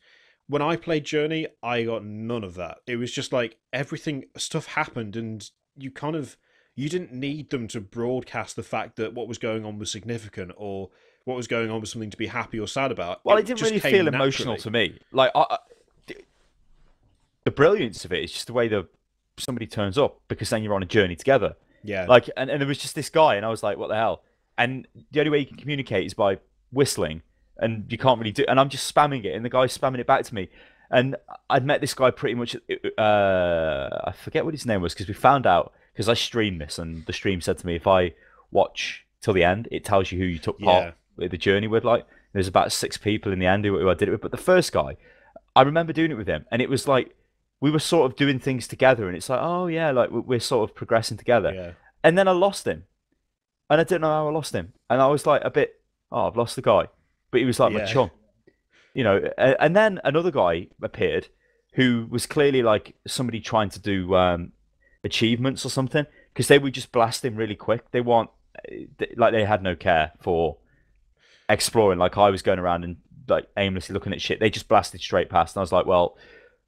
when I played Journey, I got none of that. It was just like, stuff happened, and you didn't need them to broadcast the fact that what was going on was significant, or what was going on was something to be happy or sad about. Well, it didn't just really came feel emotional naturally. to me. Like the brilliance of it is just the way somebody turns up because then you're on a journey together. Yeah. Like, and there was just this guy, and I was like, what the hell? And the only way you can communicate is by whistling, and you can't really do. And I'm just spamming it, and the guy's spamming it back to me. And I'd met this guy pretty much. I forget what his name was because we found out because I streamed this, and the stream said to me if I watch till the end, it tells you who you took part with the journey with. Like, there's about 6 people in the end who I did it with, but the first guy, I remember doing it with him, and it was like we were sort of doing things together, and it's like, oh yeah, like we're sort of progressing together. Yeah. And then I lost him, and I didn't know how I lost him, and I was like a bit, oh, I've lost the guy, but he was like my chum, And then another guy appeared, who was clearly like somebody trying to do achievements or something, because they would just blast him really quick. They had no care for exploring. Like I was going around and like aimlessly looking at shit. They just blasted straight past, and I was like, well,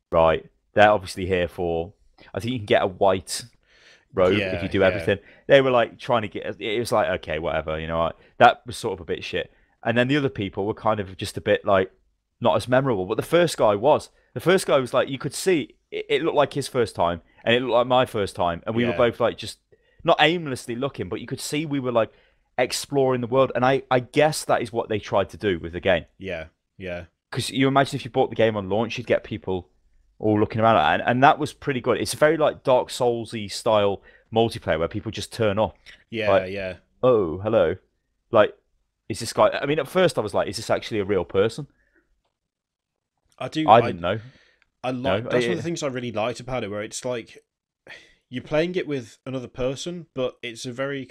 right, they're obviously here for. I think you can get a white robe if you do everything. They were like trying to get. It was like, okay, whatever, that was sort of a bit shit. And then the other people were kind of just a bit like not as memorable. But the first guy was like, you could see it looked like his first time, and it looked like my first time, and we were both like just not aimlessly looking, but you could see we were like exploring the world. And I guess that is what they tried to do with the game. Yeah. Because you imagine if you bought the game on launch, you'd get people all looking around at it, and that was pretty good. It's a very like Dark Souls-y style multiplayer where people just turn up. Yeah, like, yeah. Oh, hello. Like, is this guy? I mean, at first I was like, is this actually a real person? I didn't know. That's one of the things I really liked about it, where it's like you're playing it with another person, but it's a very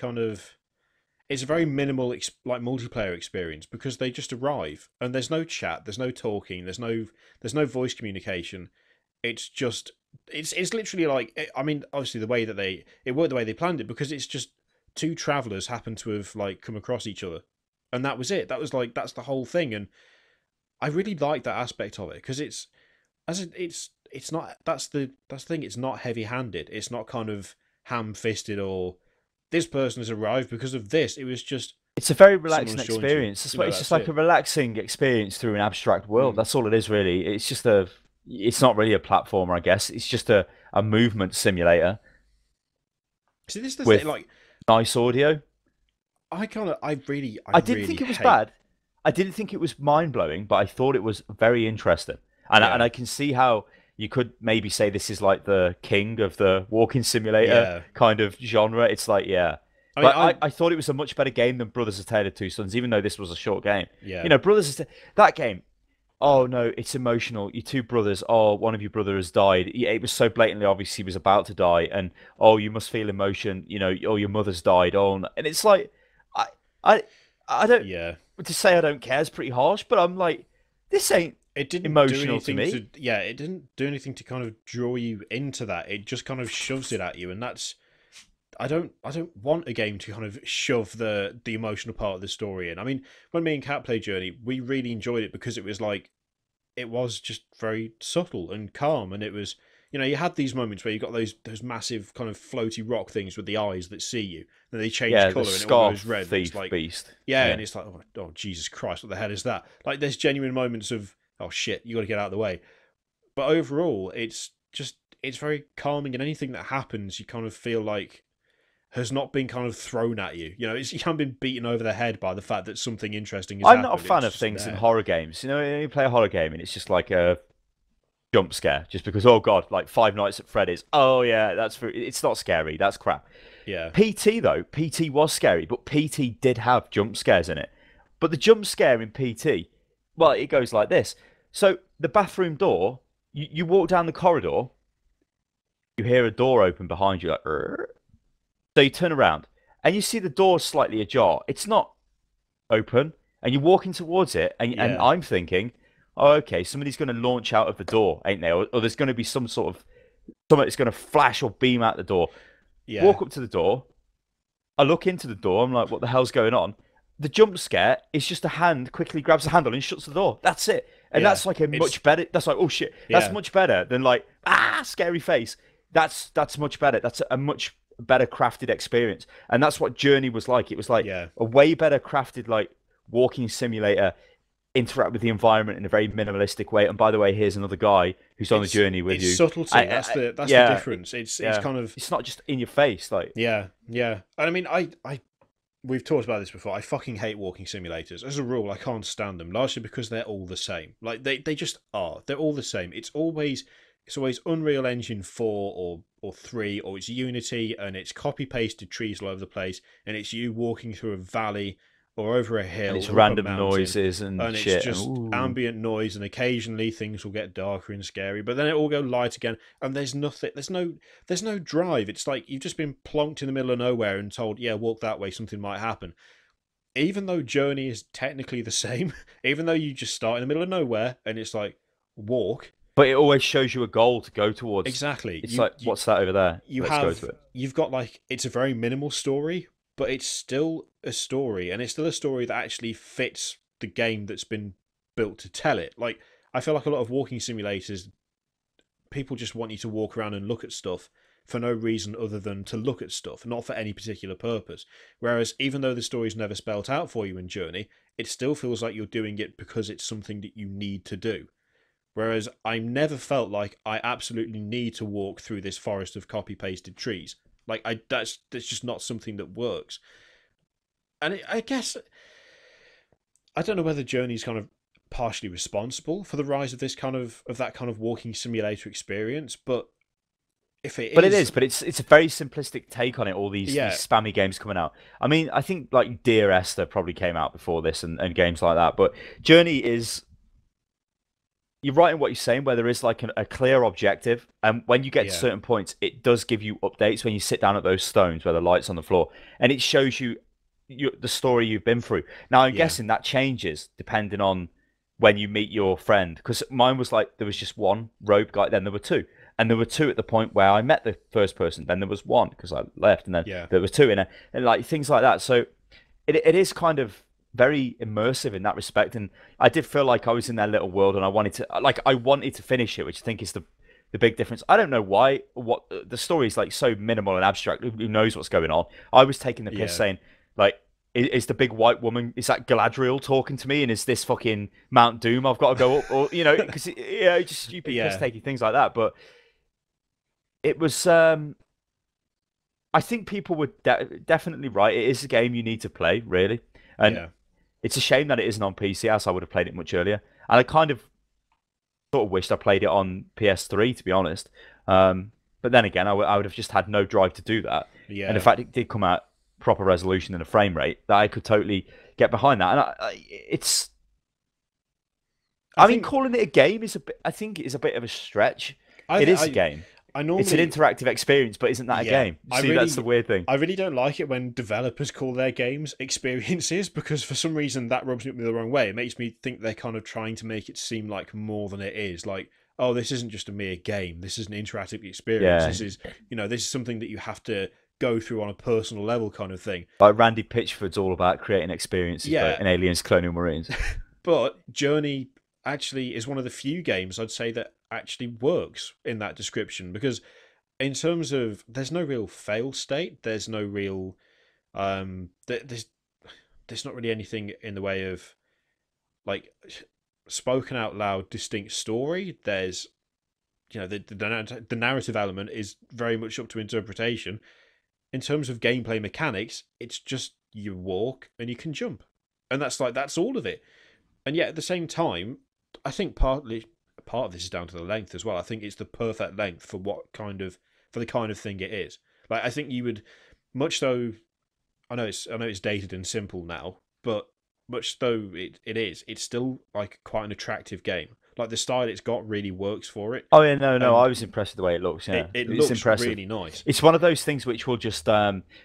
minimal like multiplayer experience because they just arrive and there's no chat, there's no talking, there's no voice communication. It's literally like, I mean, obviously it worked the way they planned it because it's just 2 travelers happen to have like come across each other, and that was it. That's the whole thing, and I really like that aspect of it because it's not that's the thing. It's not heavy-handed. It's not kind of ham-fisted or this person has arrived because of this. It was just. It's a very relaxing experience. It's just like a relaxing experience through an abstract world. That's all it is, really. It's just it's not really a platformer, I guess. It's just a movement simulator See, this is the thing. with Like, nice audio. I I didn't really think it was hate. bad. I didn't think it was mind blowing, but I thought it was very interesting. And Yeah, I can see how you could maybe say this is like the king of the walking simulator yeah. kind of genre. It's like, yeah. I mean, But I thought it was a much better game than Brothers: A Tale of Two Sons, even though this was a short game. yeah. You know, that game. Oh no, it's emotional. Your two brothers. Oh, one of your brother has died. It was so blatantly obvious he was about to die, and oh, you must feel emotion. You know, oh, your mother's died. Oh, and it's like, I, I, I don't. Yeah. To say I don't care is pretty harsh, but I'm like, this ain't It didn't do emotional to anything me. to. Yeah, it didn't do anything to kind of draw you into that. It just kind of shoves it at you, and that's. I don't want a game to kind of shove the emotional part of the story in. I mean, when me and Kat played Journey, we really enjoyed it because it was like it was just very subtle and calm, and it was, you know, you had these moments where you got those massive kind of floaty rock things with the eyes that see you, and they change Yeah, the color and it all scarf goes red, and it's thief like, beast. yeah, Yeah, and it's like, oh Jesus Christ, what the hell is that? Like, there's genuine moments of, oh shit, you got to get out of the way. But overall, it's very calming, and anything that happens, you kind of feel like has not been kind of thrown at you. You know, you haven't been beaten over the head by the fact that something interesting has I'm not a happened. fan It's of just things in there. horror games. You know, you play a horror game and it's just like a jump scare, just because. Oh god, like Five Nights at Freddy's. Oh yeah, it's not scary. That's crap. Yeah, PT though, PT was scary, but PT did have jump scares in it. But the jump scare in PT, well, it goes like this. So the bathroom door, you walk down the corridor, you hear a door open behind you, like, "Rrr." So you turn around and you see the door slightly ajar. It's not open, and you're walking towards it, and yeah, I'm thinking, oh, okay, somebody's going to launch out of the door, ain't there? Or there's going to be some sort of something that's going to flash or beam out the door. yeah, Walk up to the door. I look into the door. I'm like, what the hell's going on? The jump scare is just a hand quickly grabs the handle and shuts the door. That's it. And yeah. that's like a It's much better. That's like, oh shit. That's yeah, much better than like scary face. That's much better. That's a much better crafted experience. And that's what Journey was like. It was like yeah. a way better crafted like walking simulator. Interact with the environment in a very minimalistic way. And by the way, here's another guy who's on the journey with It's you. subtlety. That's the Yeah, difference. It's yeah. kind of It's not just in your face. Like, yeah, yeah. And I mean, I we've talked about this before. I fucking hate walking simulators. As a rule, I can't stand them, largely because they're all the same. Like they just are. They're all the same. It's always Unreal Engine 4 or 3, or it's Unity, and it's copy pasted trees all over the place, and it's you walking through a valley or over a and hill it's or up a random mountain, noises and and it's shit. And just ooh. ambient noise, and occasionally things will get darker and scary, but then it will go light again, and there's nothing, there's no drive. It's like you've just been plonked in the middle of nowhere and told, yeah, walk that way, something might happen. Even though Journey is technically the same, even though you just start in the middle of nowhere and it's like walk. But it always shows you a goal to go towards. Exactly. It's like, what's that over there? You Let's go to have it. you've got like it's a very minimal story, but it's still a story, and it's still a story that actually fits the game that's been built to tell it. Like, I feel like a lot of walking simulators, people just want you to walk around and look at stuff for no reason other than to look at stuff, not for any particular purpose. Whereas even though the story's never spelt out for you in Journey, it still feels like you're doing it because it's something that you need to do. Whereas I never felt like I absolutely need to walk through this forest of copy pasted trees. Like, that's just not something that works. And I guess I don't know whether Journey's kind of partially responsible for the rise of this kind of that kind of walking simulator experience, but if it But it is, is, but it's a very simplistic take on it. All these yeah, spammy games coming out. I mean, I think like Dear Esther probably came out before this, and games like that. But Journey is, you're right in what you're saying, where there is like a clear objective, and when you get to yeah, certain points, it does give you updates when you sit down at those stones where the light's on the floor, and it shows you the story you've been through. Now, I'm yeah, guessing that changes depending on when you meet your friend, because mine was like there was just one rogue guy, then there were two, and there were two at the point where I met the first person, then there was one because I left, and then yeah, there was two in it, and like things like that. So it is kind of very immersive in that respect, and I did feel like I was in that little world, and I wanted to finish it, which I think is the big difference. I don't know why. What the story is like so minimal and abstract. Who knows what's going on? I was taking the piss yeah, saying like is the big white woman, is that Galadriel talking to me, and is this fucking Mount Doom I've got to go up, or because just stupid piss taking things like that. But it was, I think people were definitely right. It is a game you need to play, really, and it's a shame that it isn't on PC, else I would have played it much earlier. And I kind of sort of wished I played it on PS3, to be honest. But then again, I would have just had no drive to do that. Yeah. And the fact it did come out proper resolution and a frame rate, that I could totally get behind that. And I mean, calling it a game is I think it is a bit of a stretch. It is a game. It's an interactive experience, but isn't that a game? That's the weird thing. I really don't like it when developers call their games experiences, because for some reason that rubs me the wrong way. It makes me think they're kind of trying to make it seem like more than it is. Like, oh, this isn't just a mere game. This is an interactive experience. This is, this is something that you have to go through on a personal level, kind of thing. Like Randy Pitchford's all about creating experiences in Aliens Colonial Marines. But Journey actually is one of the few games I'd say that actually works in that description, because in terms of, there's no real fail state, there's no real there's not really anything in the way of like spoken out loud distinct story. There's the narrative element is very much up to interpretation. In terms of gameplay mechanics, it's just you walk and you can jump, and that's all of it. And yet at the same time, I think part of this is down to the length as well. I think it's the perfect length for the kind of thing it is. Like, I think you would, much though I know it's dated and simple now, but much though it is, it's still like quite an attractive game. Like, the style it's got really works for it. Oh yeah, no, I was impressed with the way it looks. Yeah, it looks impressive. Really nice. It's one of those things which will just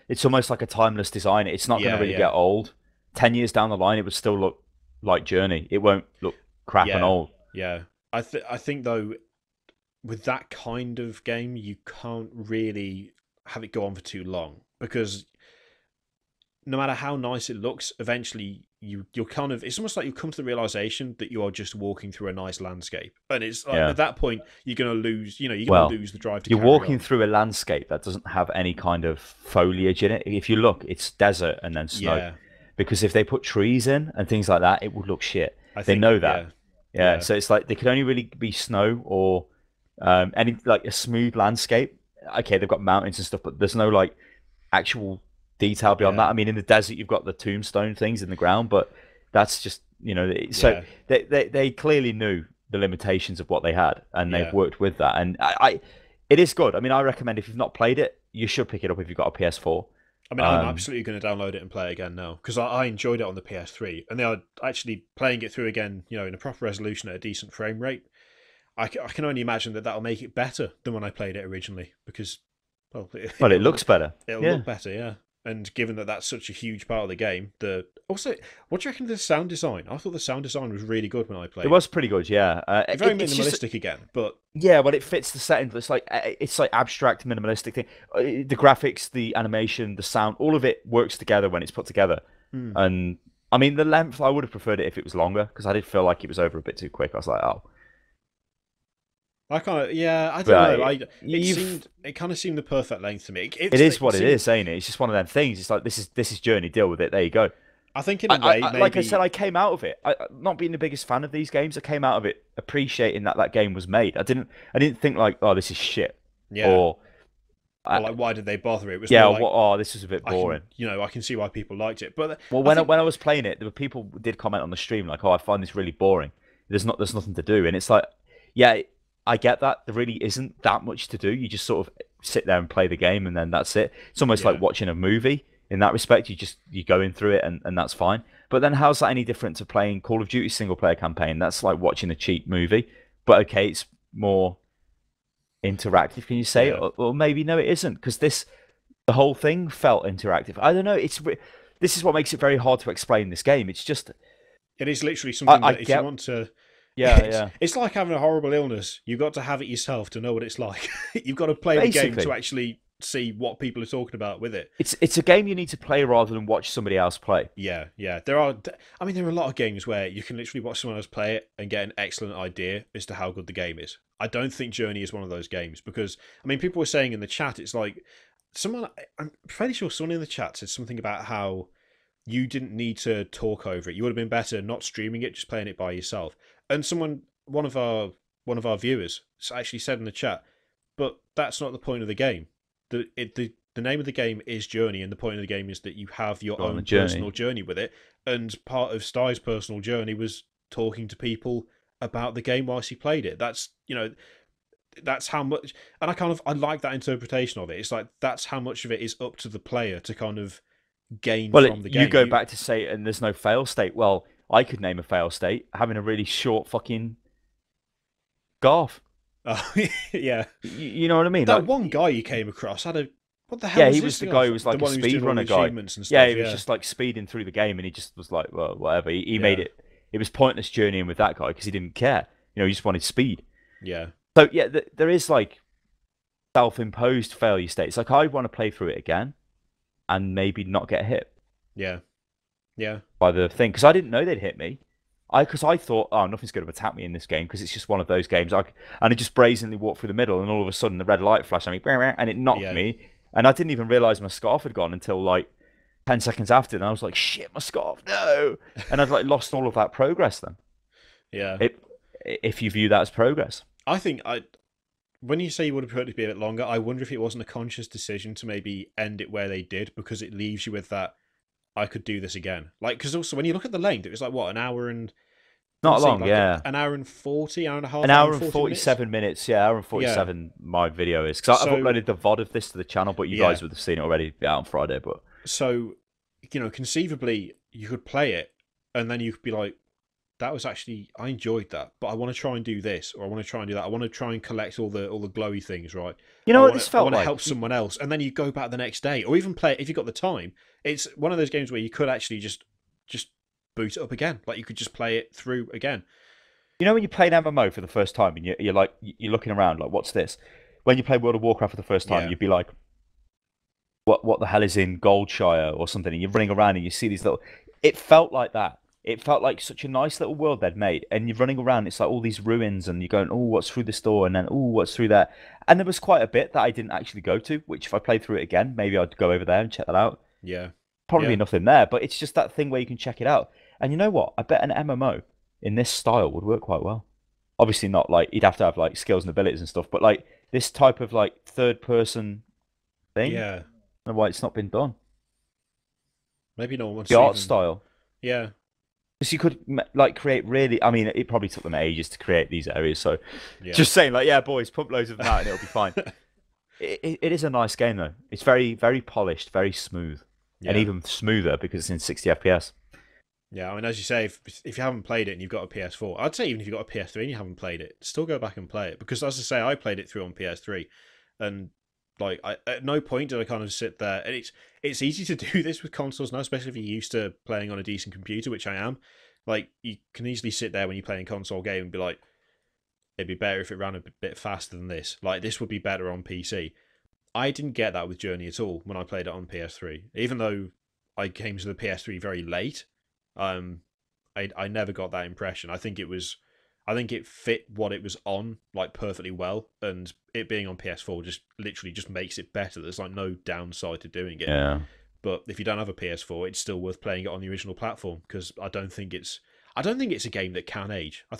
it's almost like a timeless design. It's not going to really get old. 10 years down the line, it would still look like Journey. It won't look crap and old. Yeah, I think though, with that kind of game, you can't really have it go on for too long, because no matter how nice it looks, eventually you're kind of, it's almost like you come to the realization that you are just walking through a nice landscape, and it's like, at that point you're going to lose, you're going to lose the drive to you're walking through a landscape that doesn't have any kind of foliage in it. If you look, it's desert and then snow, because if they put trees in and things like that, it would look shit. They know that. Yeah, so it's like they could only really be snow or any like a smooth landscape. Okay, they've got mountains and stuff, but there's no like actual detail beyond that. I mean, in the desert, you've got the tombstone things in the ground, but that's just So they clearly knew the limitations of what they had, and they've worked with that. And it is good. I mean, I recommend, if you've not played it, you should pick it up if you've got a PS4. I mean, I'm absolutely going to download it and play it again now, because I enjoyed it on the PS3, and they are actually playing it through again, in a proper resolution at a decent frame rate. I can only imagine that that'll make it better than when I played it originally, because, it looks better. It'll look better, yeah. And given that that's such a huge part of the game, also, what do you reckon of the sound design? I thought the sound design was really good when I played. It was pretty good, yeah. Very minimalistic again, but it fits the setting. It's like abstract, minimalistic thing. The graphics, the animation, the sound, all of it works together when it's put together. And I mean, the length, I would have preferred it if it was longer, because I did feel like it was over a bit too quick. I was like, oh. I don't know. It kind of seemed the perfect length to me. It is what it is, ain't it? It's just one of them things. It's like, this is Journey. Deal with it. There you go. I think in a way, maybe... like I said, I came out of it. Not being the biggest fan of these games, I came out of it appreciating that game was made. I didn't think like, oh, this is shit. Yeah. Or like, why did they bother? It was this is a bit boring. I can see why people liked it. But when I was playing it, there were people who did comment on the stream like, oh, I find this really boring. There's nothing to do, and it's like, yeah. I get that. There really isn't that much to do. You just sort of sit there and play the game, and then that's it. It's almost like watching a movie in that respect. You're going through it, and that's fine. But then how's that any different to playing Call of Duty single player campaign? That's like watching a cheap movie. But okay, it's more interactive, can you say? Or maybe no, it isn't, because the whole thing felt interactive. I don't know. This is what makes it very hard to explain this game. It's just, it is literally something that if you want to. It's like having a horrible illness. You've got to have it yourself to know what it's like. You've got to play the game to actually see what people are talking about with it. It's a game you need to play rather than watch somebody else play. Yeah. There are a lot of games where you can literally watch someone else play it and get an excellent idea as to how good the game is. I don't think Journey is one of those games, because, I mean, people were saying in the chat, it's like, I'm pretty sure someone in the chat said something about how you didn't need to talk over it. You would have been better not streaming it, just playing it by yourself. And one of our viewers actually said in the chat, but that's not the point of the game. The name of the game is Journey, and the point of the game is that you have your own personal journey with it. And part of Sty's personal journey was talking to people about the game whilst he played it. That's, that's how much, and I like that interpretation of it. It's like that's how much of it is up to the player to kind of gain from the game. You go back to say, and there's no fail state. Well, I could name a fail state having a really short fucking scarf. Oh, yeah. You know what I mean? That one guy you came across had a, what the hell? Yeah, he was the guy who was like a speedrunner guy. And stuff, yeah, he was just like speeding through the game, and he just was like, well, whatever. He made it. It was pointless journeying with that guy because he didn't care. He just wanted speed. Yeah. So yeah, there is like self-imposed failure states. Like I want to play through it again, and maybe not get hit. Yeah. Yeah. By the thing, because I didn't know they'd hit me. Because I thought, oh, nothing's going to attack me in this game because it's just one of those games. And I just brazenly walked through the middle, and all of a sudden the red light flashed at me, and it knocked me. And I didn't even realize my scarf had gone until like 10 seconds after, and I was like, shit, my scarf, no! And I'd like lost all of that progress then. Yeah. If you view that as progress. I think when you say you would have preferred it to be a bit longer, I wonder if it wasn't a conscious decision to maybe end it where they did, because it leaves you with that, I could do this again. Like, because also when you look at the length, it was like, what, an hour and... Not long, like yeah. An hour and 40, hour and a half. An hour and 47 minutes, yeah, hour and 47 my video is. Because I've uploaded the VOD of this to the channel, but you guys would have seen it already out on Friday. But so, conceivably, you could play it, and then you could be like, that was actually, I enjoyed that, but I want to try and do this, or I want to try and do that. I want to try and collect all the glowy things, right? You know what this felt like? I want to help someone else, and then you go back the next day, or even play it if you've got the time. It's one of those games where you could actually just boot it up again. Like you could just play it through again. When you play an MMO for the first time and you're like, you're looking around like, what's this? When you play World of Warcraft for the first time, you'd be like, what the hell is in Goldshire or something? And you're running around and you see these little... It felt like that. It felt like such a nice little world they'd made. And you're running around, it's like all these ruins, and you're going, oh, what's through this door? And then, oh, what's through there? And there was quite a bit that I didn't actually go to, which if I played through it again, maybe I'd go over there and check that out. Yeah. Probably nothing there, but it's just that thing where you can check it out. And you know what? I bet an MMO in this style would work quite well. Obviously not like, you'd have to have like skills and abilities and stuff, but like this type of like third person thing. Yeah. I don't know why it's not been done. Maybe no one wants the art style. Yeah. Because you could like create really, I mean, it probably took them ages to create these areas. So just saying like, yeah, boys, pump loads of them out and it'll be fine. It is a nice game though. It's very, very polished, very smooth. And even smoother because it's in 60 FPS. Yeah, I mean, as you say, if you haven't played it and you've got a PS4, I'd say even if you've got a PS3 and you haven't played it, still go back and play it. Because as I say, I played it through on PS3, and like at no point did I kind of sit there. And it's easy to do this with consoles now, especially if you're used to playing on a decent computer, which I am. Like you can easily sit there when you're playing a console game and be like, it'd be better if it ran a bit faster than this. Like this would be better on PC. I didn't get that with Journey at all when I played it on PS3, even though I came to the PS3 very late. I never got that impression. I think it fit what it was on like perfectly well, and it being on PS4 just literally just makes it better. There's like no downside to doing it. Yeah. But if you don't have a PS4, it's still worth playing it on the original platform, because I don't think it's a game that can age. I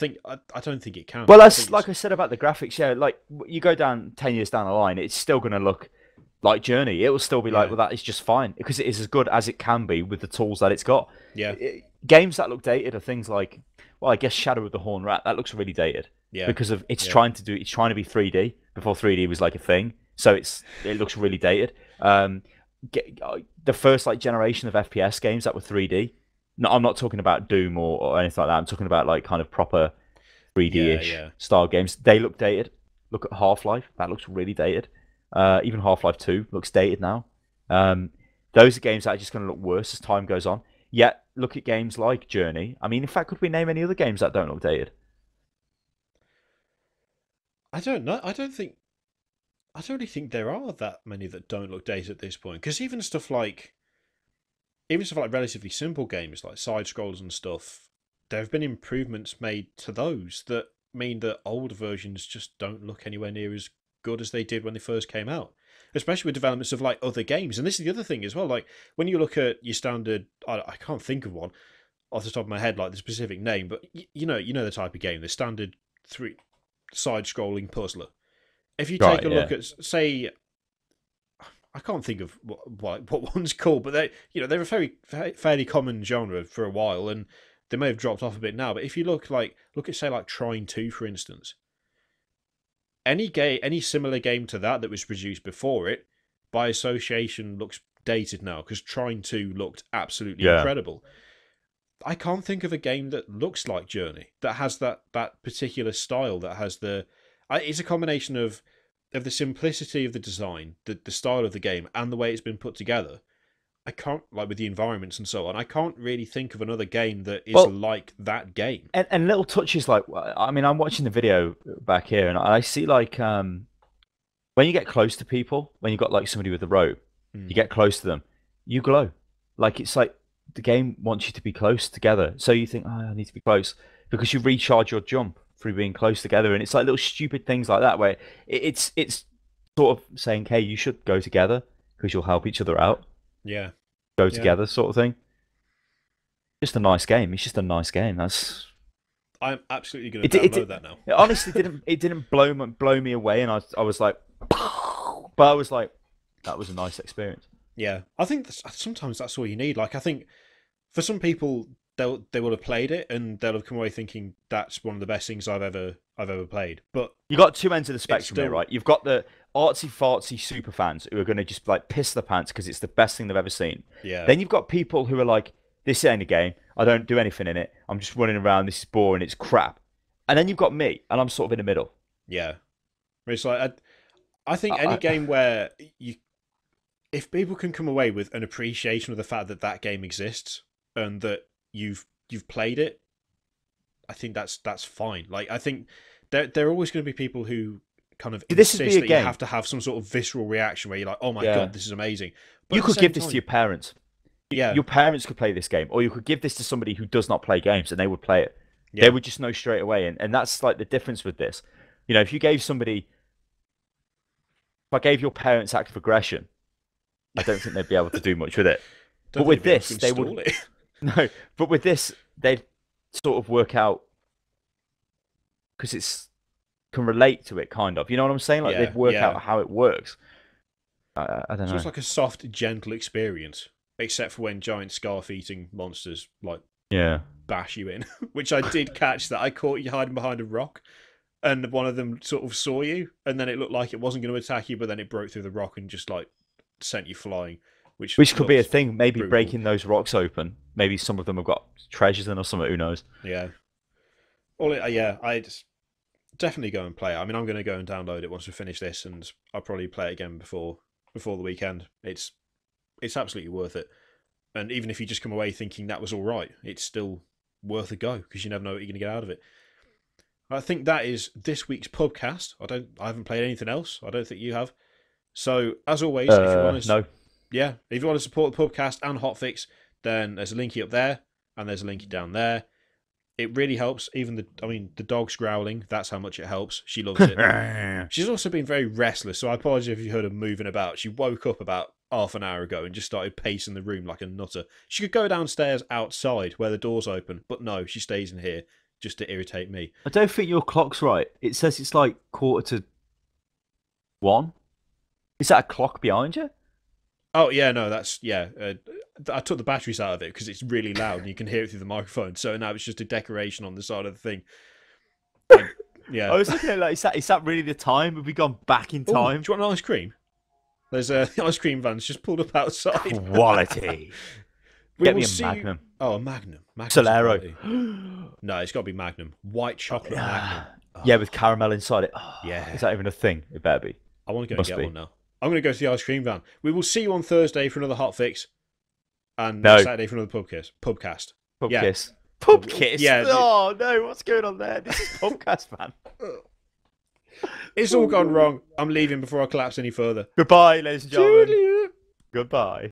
don't think it can. Well, that's like I said about the graphics. Yeah, like you go down 10 years down the line, it's still going to look like Journey. It will still be like, well, that is just fine because it is as good as it can be with the tools that it's got. Yeah. Games that look dated are things like, well, I guess Shadow of the Horned Rat. That looks really dated. Yeah. Because of it's trying to be 3D before 3D was like a thing. So it looks really dated. The first like generation of FPS games that were 3D. No, I'm not talking about Doom or anything like that. I'm talking about like kind of proper 3D-ish style games. They look dated. Look at Half-Life. That looks really dated. Even Half-Life 2 looks dated now. Those are games that are just going to look worse as time goes on. Yet, look at games like Journey. I mean, in fact, could we name any other games that don't look dated? I don't know. I don't really think there are that many that don't look dated at this point. Because even stuff like relatively simple games like side scrolls and stuff, there have been improvements made to those that mean that older versions just don't look anywhere near as good as they did when they first came out. especially with developments of like other games. And this is the other thing as well. Like when you look at your standard, I can't think of one off the top of my head, like the specific name, but you know the type of game, the standard side-scrolling puzzler. If you take a look at, say, I can't think of what one's called, but they're a fairly common genre for a while, and they may have dropped off a bit now. But if you look at say like Trine 2, for instance, any similar game to that was produced before it, by association, looks dated now because Trine 2 looked absolutely incredible. I can't think of a game that looks like Journey, that has that particular style, that has it's a combination of the simplicity of the design, the style of the game, and the way it's been put together. I can't, like with the environments and so on, I can't really think of another game that is like that game. And little touches like, I mean, I'm watching the video back here, and I see like when you get close to people, when you've got like somebody with a rope, you get close to them, you glow. Like it's like the game wants you to be close together. So you think, oh, I need to be close, because you recharge your jump through being close together. And it's like little stupid things like that where it's sort of saying, hey, you should go together because you'll help each other out. Yeah. Go together sort of thing. Just a nice game. It's just a nice game. I'm absolutely going to download that now. It honestly didn't blow me away, and I was like, but I was like, that was a nice experience. Yeah, I think sometimes that's all you need. Like, I think for some people, they will have played it and they'll have come away thinking that's one of the best things I've ever played. But you got two ends of the spectrum here, right? You've got the artsy fartsy super fans who are going to just like piss their pants because it's the best thing they've ever seen. Yeah. Then you've got people who are like, this ain't a game. I don't do anything in it. I'm just running around. This is boring. It's crap. And then you've got me, and I'm sort of in the middle. Yeah. It's like I think any game where if people can come away with an appreciation of the fact that game exists and that you've played it, I think that's fine. Like, I think there are always going to be people who kind of insist that you have to have some sort of visceral reaction where you're like, oh my god, this is amazing. But you could give this to your parents. Yeah. Your parents could play this game, or you could give this to somebody who does not play games, and they would play it. Yeah. They would just know straight away, and that's like the difference with this. You know, if you gave somebody, if I gave your parents active aggression, I don't think they'd be able to do much with it. But with this, they would. No, but with this, they'd sort of work out because it's can relate to it, kind of. You know what I'm saying? Like they'd work out how it works. I don't know. So it's like a soft, gentle experience, except for when giant scarf-eating monsters like bash you in, which I did catch. That I caught you hiding behind a rock, and one of them sort of saw you, and then it looked like it wasn't going to attack you, but then it broke through the rock and just like sent you flying. Which could be a thing. Maybe brutal. Breaking those rocks open. Maybe some of them have got treasures in or something. Who knows? Yeah. I just definitely go and play it. I mean, I'm going to go and download it once we finish this, and I'll probably play it again before the weekend. It's absolutely worth it. And even if you just come away thinking that was all right, it's still worth a go because you never know what you're going to get out of it. I think that is this week's Pubcast. I haven't played anything else. I don't think you have. So as always, if you want to, no. Yeah, if you want to support the Pubcast and Hotfix, then there's a linky up there and there's a linky down there. It really helps. Even the dog's growling. That's how much it helps. She loves it. She's also been very restless, so I apologize if you heard her moving about. She woke up about half an hour ago and just started pacing the room like a nutter. She could go downstairs outside where the door's open, but no, she stays in here just to irritate me. I don't think your clock's right. It says it's like 1:45. Is that a clock behind you? Oh, yeah, no, that's, I took the batteries out of it because it's really loud and you can hear it through the microphone. So now it's just a decoration on the side of the thing. Yeah. I was looking at it like, is that really the time? Have we gone back in time? Ooh, do you want an ice cream? There's the ice cream van's just pulled up outside. Quality. Get me a Magnum. Oh, a Magnum. Solero. No, it's got to be Magnum. White chocolate Magnum. Oh. Yeah, with caramel inside it. Oh, yeah. Is that even a thing? It better be. I want to go and get one now. I'm going to go to the ice cream van. We will see you on Thursday for another hot fix, and Saturday for another Pubcast. Pubcast. Pubkiss. Yeah. Oh no, what's going on there? This is Pubcast, man. It's all gone wrong. I'm leaving before I collapse any further. Goodbye, ladies and gentlemen. Julia. Goodbye.